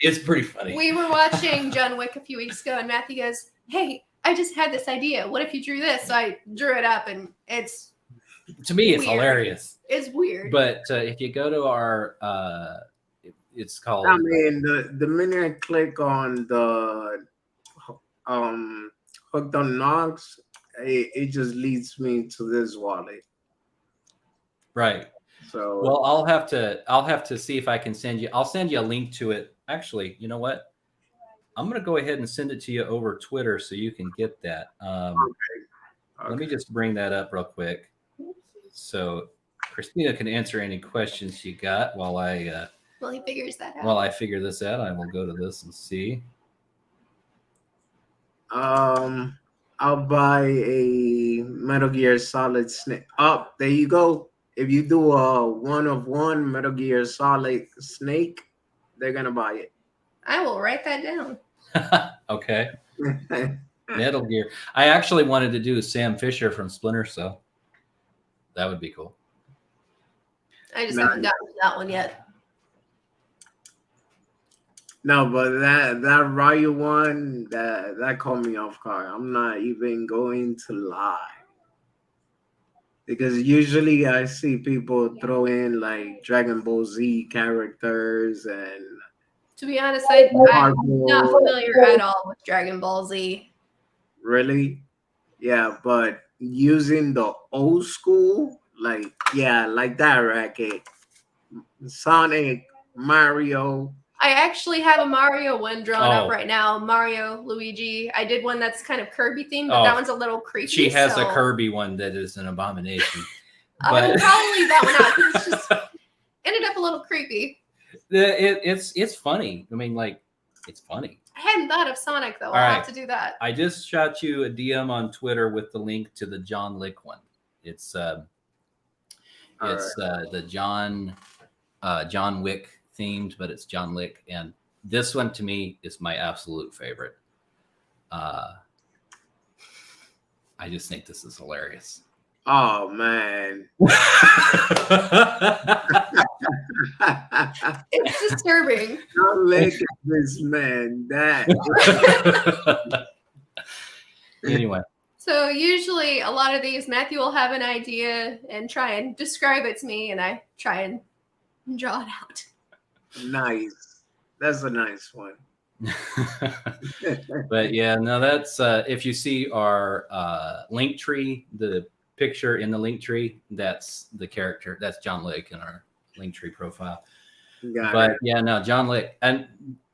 [SPEAKER 2] It's pretty funny.
[SPEAKER 3] We were watching John Wick a few weeks ago, and Matthew goes, "Hey, I just had this idea. What if you drew this?" So I drew it up, and it's
[SPEAKER 2] weird. Hilarious.
[SPEAKER 3] It's weird.
[SPEAKER 2] But if you go to our it's called.
[SPEAKER 1] I mean, the minute I click on the hooked on Nuggs, it just leads me to this wallet.
[SPEAKER 2] Right.
[SPEAKER 1] So
[SPEAKER 2] well, I'll have to see if I can send you. I'll send you a link to it. Actually, you know what? I'm gonna go ahead and send it to you over Twitter so you can get that. Okay. Let me just bring that up real quick, so Christina can answer any questions you got while
[SPEAKER 3] he figures that out.
[SPEAKER 2] While I figure this out, I will go to this and see.
[SPEAKER 1] I'll buy a Metal Gear Solid Snake. Oh, there you go. If you do a 1-of-1 Metal Gear Solid Snake, they're gonna buy it.
[SPEAKER 3] I will write that down.
[SPEAKER 2] Okay. Metal Gear. I actually wanted to do Sam Fisher from Splinter Cell. That would be cool.
[SPEAKER 3] I just haven't gotten to that one yet.
[SPEAKER 1] No, but that Ryu one that caught me off guard. I'm not even going to lie, because usually I see people throw in like Dragon Ball Z characters, and
[SPEAKER 3] to be honest, I'm not familiar at all with Dragon Ball Z.
[SPEAKER 1] Really? Yeah, but using the old school, like that racket, Sonic, Mario.
[SPEAKER 3] I actually have a Mario one drawn up right now. Mario, Luigi. I did one that's kind of Kirby themed, but that one's a little creepy.
[SPEAKER 2] She has a Kirby one that is an abomination.
[SPEAKER 3] But I'll leave that one out because it's just ended up a little creepy.
[SPEAKER 2] It's funny. I mean, like, it's funny.
[SPEAKER 3] I hadn't thought of Sonic though. I'll have to do that.
[SPEAKER 2] I just shot you a DM on Twitter with the link to the John Lick one. It's the John Wick themed, but it's John Lick, and this one to me is my absolute favorite. I just think this is hilarious.
[SPEAKER 1] Oh man.
[SPEAKER 3] It's disturbing.
[SPEAKER 1] Don't look at this man. That
[SPEAKER 2] Anyway,
[SPEAKER 3] So usually a lot of these, Matthew will have an idea and try and describe it to me, and I try and draw it out.
[SPEAKER 1] nice. That's a nice one.
[SPEAKER 2] but yeah, no, that's if you see our link tree, the picture in the link tree, that's the character. That's John Lick in our link tree profile.
[SPEAKER 1] Got it.
[SPEAKER 2] Yeah, no, John Wick, and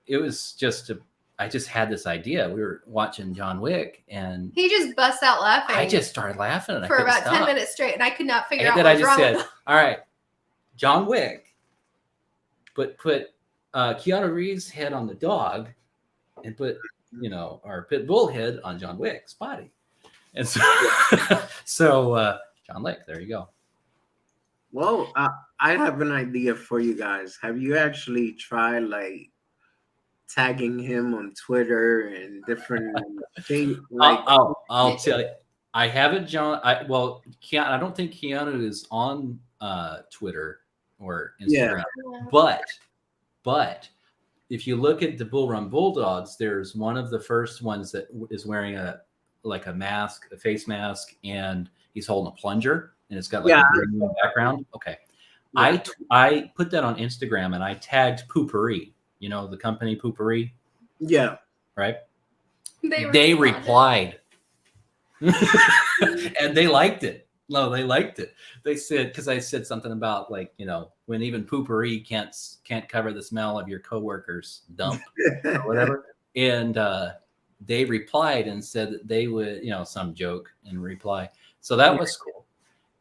[SPEAKER 2] it was just I just had this idea. We were watching John Wick, and
[SPEAKER 3] He just busts out laughing.
[SPEAKER 2] I just started laughing and
[SPEAKER 3] for
[SPEAKER 2] I couldn't
[SPEAKER 3] about 10
[SPEAKER 2] stop.
[SPEAKER 3] minutes straight, and I could not figure
[SPEAKER 2] And
[SPEAKER 3] out
[SPEAKER 2] then I
[SPEAKER 3] what's
[SPEAKER 2] just
[SPEAKER 3] wrong
[SPEAKER 2] said,
[SPEAKER 3] with him.
[SPEAKER 2] "All right, John Wick, but put Keanu Reeves' head on the dog, and put our pit bull head on John Wick's body." And so, John Wick, there you go.
[SPEAKER 1] Well, I have an idea for you guys. Have you actually tried like tagging him on Twitter and different shape? Like,
[SPEAKER 2] I'll tell you, I haven't, John. I don't think Keanu is on Twitter or Instagram, but if you look at the Bull Run Bulldogs, there's one of the first ones that is wearing a mask, a face mask, and he's holding a plunger, and it's got like a green background. Okay, yeah. I put that on Instagram and I tagged Poopery. You know the company Poopery.
[SPEAKER 1] Yeah.
[SPEAKER 2] Right. They replied, and they liked it. No, they liked it. They said, because I said something about when even Poopery can't cover the smell of your coworker's dump or whatever, and they replied and said that they would, some joke in reply. So that was cool.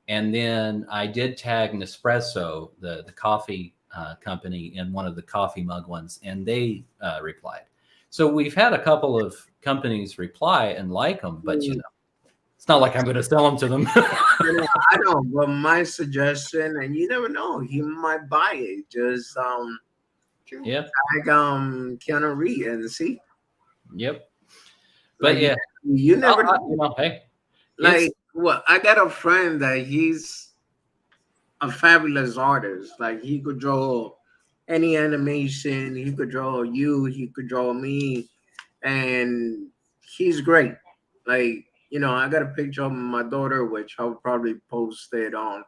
[SPEAKER 2] And then I did tag Nespresso, the coffee company, in one of the coffee mug ones, and they replied. So we've had a couple of companies reply and like them, but it's not like I'm going to sell them to them.
[SPEAKER 1] I know, but my suggestion, and you never know, he might buy it. Just tag Keanu Reeves and see.
[SPEAKER 2] Yep. But
[SPEAKER 1] like, you never
[SPEAKER 2] know. Hey,
[SPEAKER 1] I got a friend that he's a fabulous artist. Like he could draw any animation, he could draw you, he could draw me, and he's great. Like, I got a picture of my daughter, which I'll probably post it on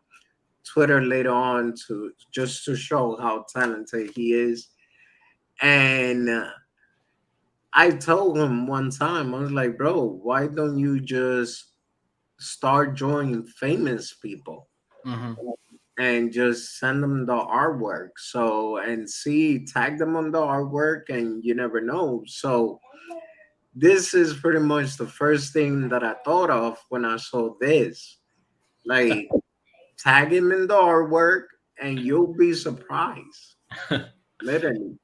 [SPEAKER 1] Twitter later on to show how talented he is. And I told him one time, I was like, bro, why don't you just start drawing famous people?
[SPEAKER 2] Mm-hmm.
[SPEAKER 1] And just send them the artwork. So, and tag them on the artwork, and you never know. So this is pretty much the first thing that I thought of when I saw this. Like, tag him in the artwork and you'll be surprised. Literally.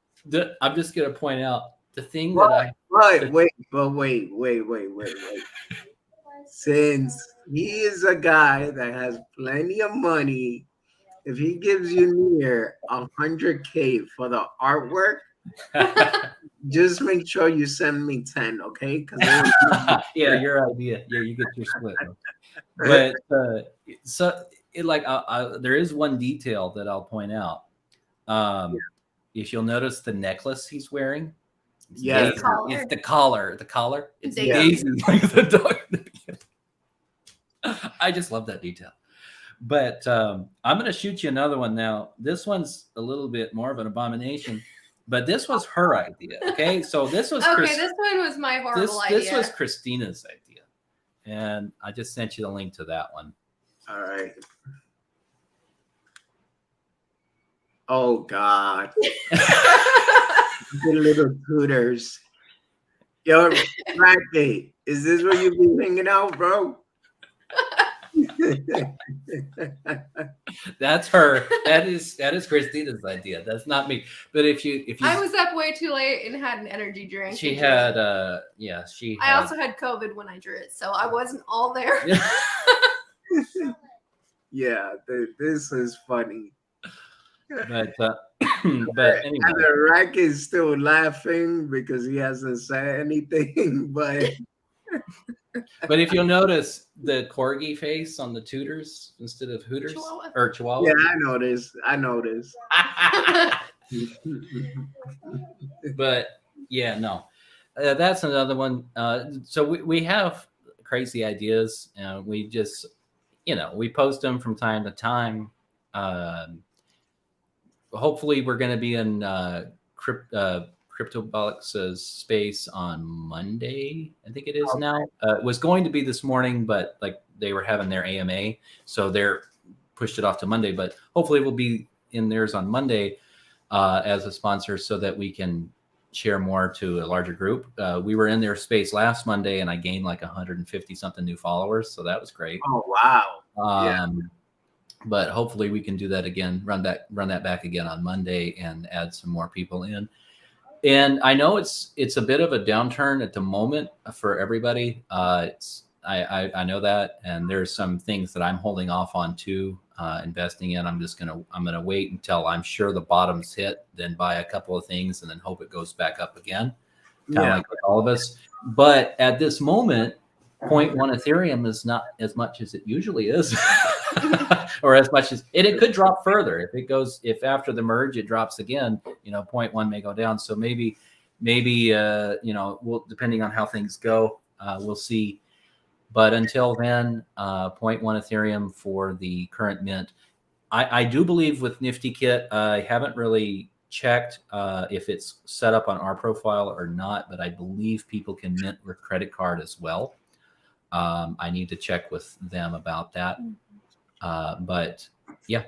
[SPEAKER 2] I'm just going to point out the thing
[SPEAKER 1] wait. Since he is a guy that has plenty of money, if he gives you near 100K for the artwork, just make sure you send me 10, okay?
[SPEAKER 2] Yeah, your idea. Yeah, you get your split. But there is one detail that I'll point out. If you'll notice the necklace he's wearing, it's the collar. The collar. It's Daisy like the dog. I just love that detail. But I'm going to shoot you another one now. This one's a little bit more of an abomination, but this was her idea. Okay, so this was
[SPEAKER 3] this one was my horrible idea.
[SPEAKER 2] This was Christina's idea, and I just sent you the link to that one.
[SPEAKER 1] All right. Oh God, the little tutors. Yo, Frankie, is this where you be hanging out, bro?
[SPEAKER 2] That's her. That is Christina's idea. That's not me. But if you
[SPEAKER 3] I was up way too late and had an energy drink.
[SPEAKER 2] She had
[SPEAKER 3] I also had COVID when I drew it, so I wasn't all there.
[SPEAKER 1] Yeah, this is funny.
[SPEAKER 2] But
[SPEAKER 1] And
[SPEAKER 2] but anyway,
[SPEAKER 1] the rack is still laughing because he hasn't said anything.
[SPEAKER 2] but if you'll notice the corgi face on the tutors instead of hooters
[SPEAKER 3] Chihuahua.
[SPEAKER 2] or
[SPEAKER 1] Yeah,
[SPEAKER 2] chihuahua.
[SPEAKER 1] I noticed. I noticed.
[SPEAKER 2] But yeah, no, that's another one. So we have crazy ideas. We just, we post them from time to time. Um Hopefully, we're going to be in CryptoBox's space on Monday. I think it is
[SPEAKER 1] Okay.
[SPEAKER 2] now. It was going to be this morning, but like they were having their A.M.A, so they're pushed it off to Monday. But hopefully, we'll be in theirs on Monday as a sponsor, so that we can share more to a larger group. We were in their space last Monday, and I gained like 150 something new followers, so that was great.
[SPEAKER 1] Oh wow. Yeah.
[SPEAKER 2] But hopefully we can do that again, run that back again on Monday and add some more people in. And I know it's a bit of a downturn at the moment for everybody. I know that, and there's some things that I'm holding off on too, investing in. I'm gonna wait until I'm sure the bottom's hit, then buy a couple of things, and then hope it goes back up again, kind of
[SPEAKER 1] Yeah.
[SPEAKER 2] like with all of us. But at this moment, 0.1 Ethereum is not as much as it usually is. Or as much as it could drop further if after the merge it drops again, 0.1 may go down. So maybe we'll, depending on how things go, we'll see. But until then, 0.1 Ethereum for the current mint. I do believe with Nifty Kit, I haven't really checked if it's set up on our profile or not, but I believe people can mint with credit card as well. I need to check with them about that. But yeah,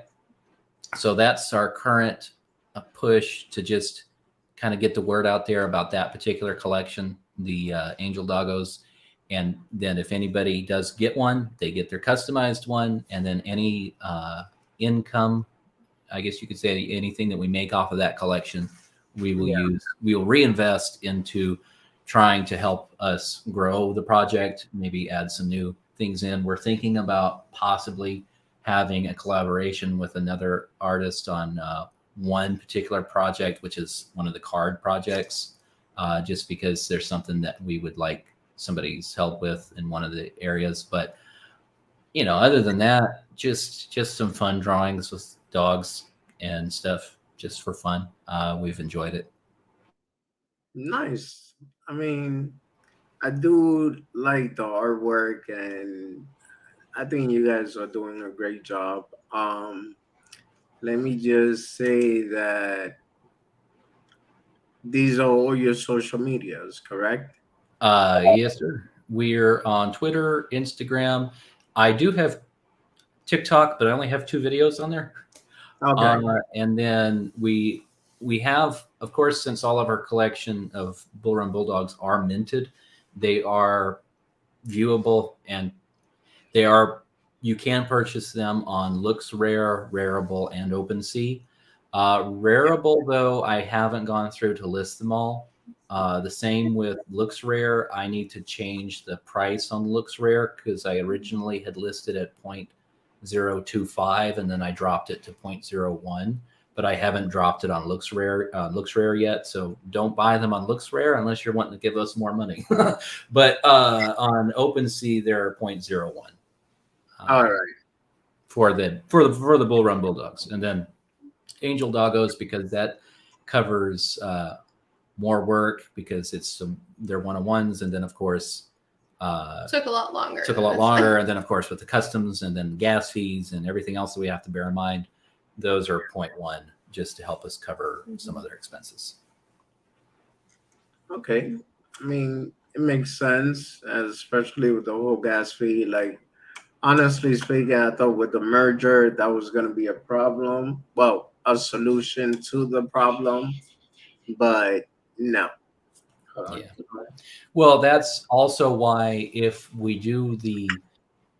[SPEAKER 2] so that's our current push to just kind of get the word out there about that particular collection, the Angel Doggos. And then if anybody does get one, they get their customized one. And then any income, I guess you could say anything that we make off of that collection, we will reinvest into trying to help us grow the project, maybe add some new things in. We're thinking about possibly having a collaboration with another artist on one particular project, which is one of the card projects, just because there's something that we would like somebody's help with in one of the areas. But other than that, just some fun drawings with dogs and stuff, just for fun. We've enjoyed it.
[SPEAKER 1] Nice. I mean, I do like the artwork, and I think you guys are doing a great job. Let me just say that these are all your social medias, correct?
[SPEAKER 2] Yes, sir. We're on Twitter, Instagram. I do have TikTok, but I only have 2 videos on there.
[SPEAKER 1] Okay.
[SPEAKER 2] And then we have, of course, since all of our collection of Bull Run Bulldogs are minted, they are viewable, and you can purchase them on LooksRare, Rareable, and OpenSea. Rareable, though, I haven't gone through to list them all. The same with LooksRare. I need to change the price on LooksRare because I originally had listed at 0.025 and then I dropped it to 0.01. But I haven't dropped it on LooksRare yet. So don't buy them on LooksRare unless you're wanting to give us more money. But on OpenSea, they're 0.01.
[SPEAKER 1] All right.
[SPEAKER 2] For the Bull Run Bulldogs, and then Angel Doggos, because that covers more work because they're 1-on-1s, and then of course
[SPEAKER 3] Took a lot longer.
[SPEAKER 2] And then of course with the customs and then gas fees and everything else that we have to bear in mind, those are 0.1 just to help us cover some other expenses.
[SPEAKER 1] Okay. I mean, it makes sense, especially with the whole gas fee. Like, honestly speaking, I thought with the merger that was going to be a problem. Well, a solution to the problem, but no.
[SPEAKER 2] Yeah. Well, that's also why if we do the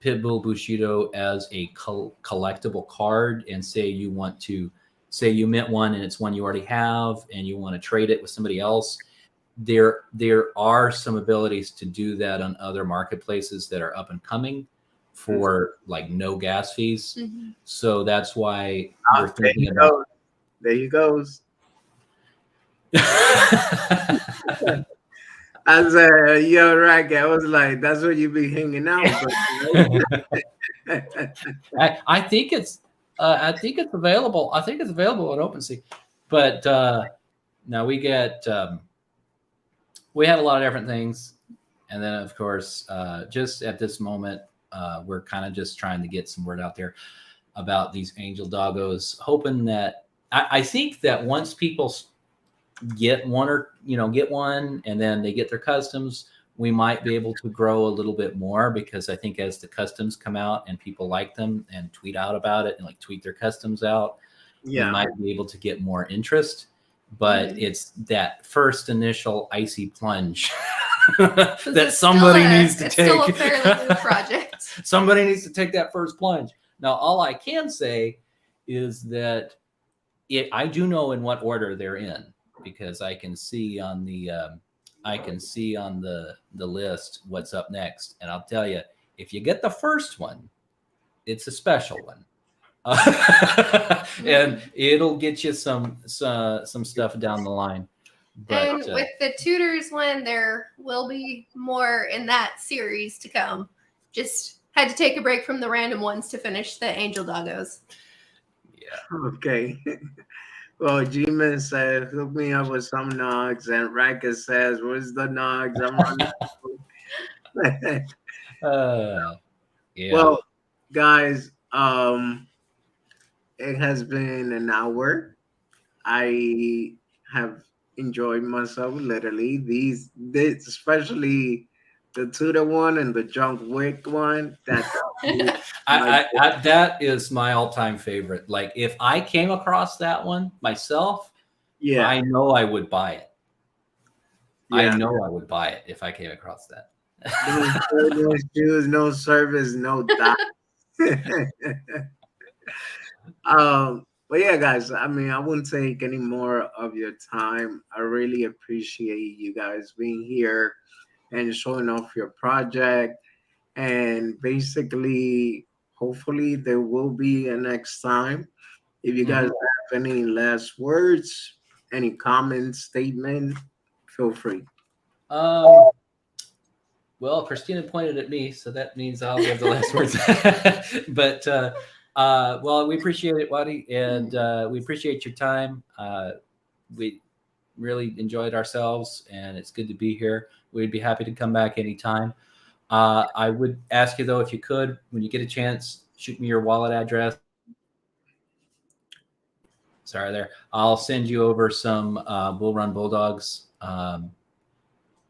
[SPEAKER 2] Pitbull Bushido as a collectible card, and say you mint one and it's one you already have and you want to trade it with somebody else, there are some abilities to do that on other marketplaces that are up and coming for like no gas fees. So that's why we're thinking about
[SPEAKER 1] There he goes. I said, yo, Ragged. I was like, that's where you be hanging out, bro.
[SPEAKER 2] I think it's available. I think it's available on OpenSea, but now we have a lot of different things, and then of course, just at this moment, we're kind of just trying to get some word out there about these angel doggos, hoping that I think that once people get one get one and then they get their customs, we might be able to grow a little bit more, because I think as the customs come out and people like them and tweet out about it and like tweet their customs out, we
[SPEAKER 1] Yeah.
[SPEAKER 2] might be able to get more interest. But it's that first initial icy plunge that somebody needs to
[SPEAKER 3] it's
[SPEAKER 2] take.
[SPEAKER 3] Still a fairly new project.
[SPEAKER 2] Somebody needs to take that first plunge. Now, all I can say is that I do know in what order they're in, because I can see on the list what's up next, and I'll tell you, if you get the first one, it's a special one. And it'll get you some stuff down the line. But
[SPEAKER 3] and with the tutors one, there will be more in that series to come. Just had to take a break from the random ones to finish the angel doggos.
[SPEAKER 2] Yeah.
[SPEAKER 1] Okay. Well, G-Man said, hook me up with some Nuggs, and Racket says, where's the Nuggs? I'm running.
[SPEAKER 2] Yeah.
[SPEAKER 1] Well, guys, it has been an hour. I have enjoyed myself literally. This especially the Tudor one and the Junk Wick one. That
[SPEAKER 2] that is my all-time favorite. Like, if I came across that one myself,
[SPEAKER 1] yeah,
[SPEAKER 2] I know I would buy it.
[SPEAKER 1] yeah.
[SPEAKER 2] I know I would buy it if I came across that.
[SPEAKER 1] No shoes, no service, no dot. But yeah, guys, I mean, I wouldn't take any more of your time. I really appreciate you guys being here and showing off your project. And basically, hopefully, there will be a next time. If you guys have any last words, any comments, statement, feel free.
[SPEAKER 2] Well, Christina pointed at me, so that means I'll give the last words. But well, we appreciate it, Wadi, and we appreciate your time. We really enjoyed ourselves, and it's good to be here. We'd be happy to come back anytime. I would ask you, though, if you could, when you get a chance, shoot me your wallet address. Sorry there. I'll send you over some Bull Run Bulldogs.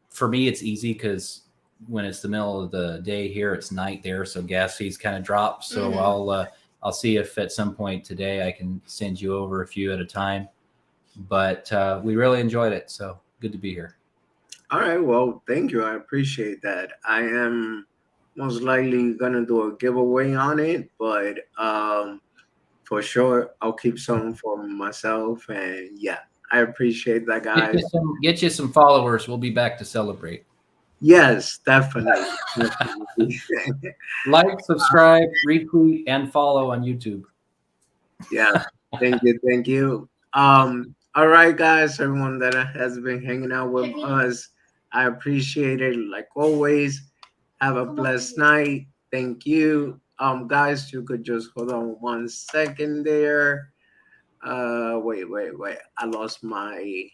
[SPEAKER 2] For me, it's easy because when it's the middle of the day here, it's night there, so gas fees kind of drop. So I'll see if at some point today I can send you over a few at a time. But we really enjoyed it, so good to be here.
[SPEAKER 1] All right. Well, thank you. I appreciate that. I am most likely gonna do a giveaway on it, but for sure I'll keep some for myself. And yeah, I appreciate that, guys.
[SPEAKER 2] Get you some followers. We'll be back to celebrate.
[SPEAKER 1] Yes, definitely.
[SPEAKER 2] Like, subscribe, retweet, and follow on YouTube.
[SPEAKER 1] Yeah. Thank you. Thank you. All right, guys, everyone that has been hanging out with us, I appreciate it. Like always, have a blessed night. Thank you. Guys, you could just hold on 1 second there. Wait. I lost my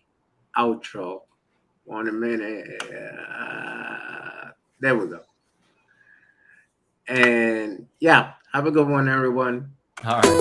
[SPEAKER 1] outro. 1 minute. There we go. And yeah, have a good one, everyone.
[SPEAKER 2] All right.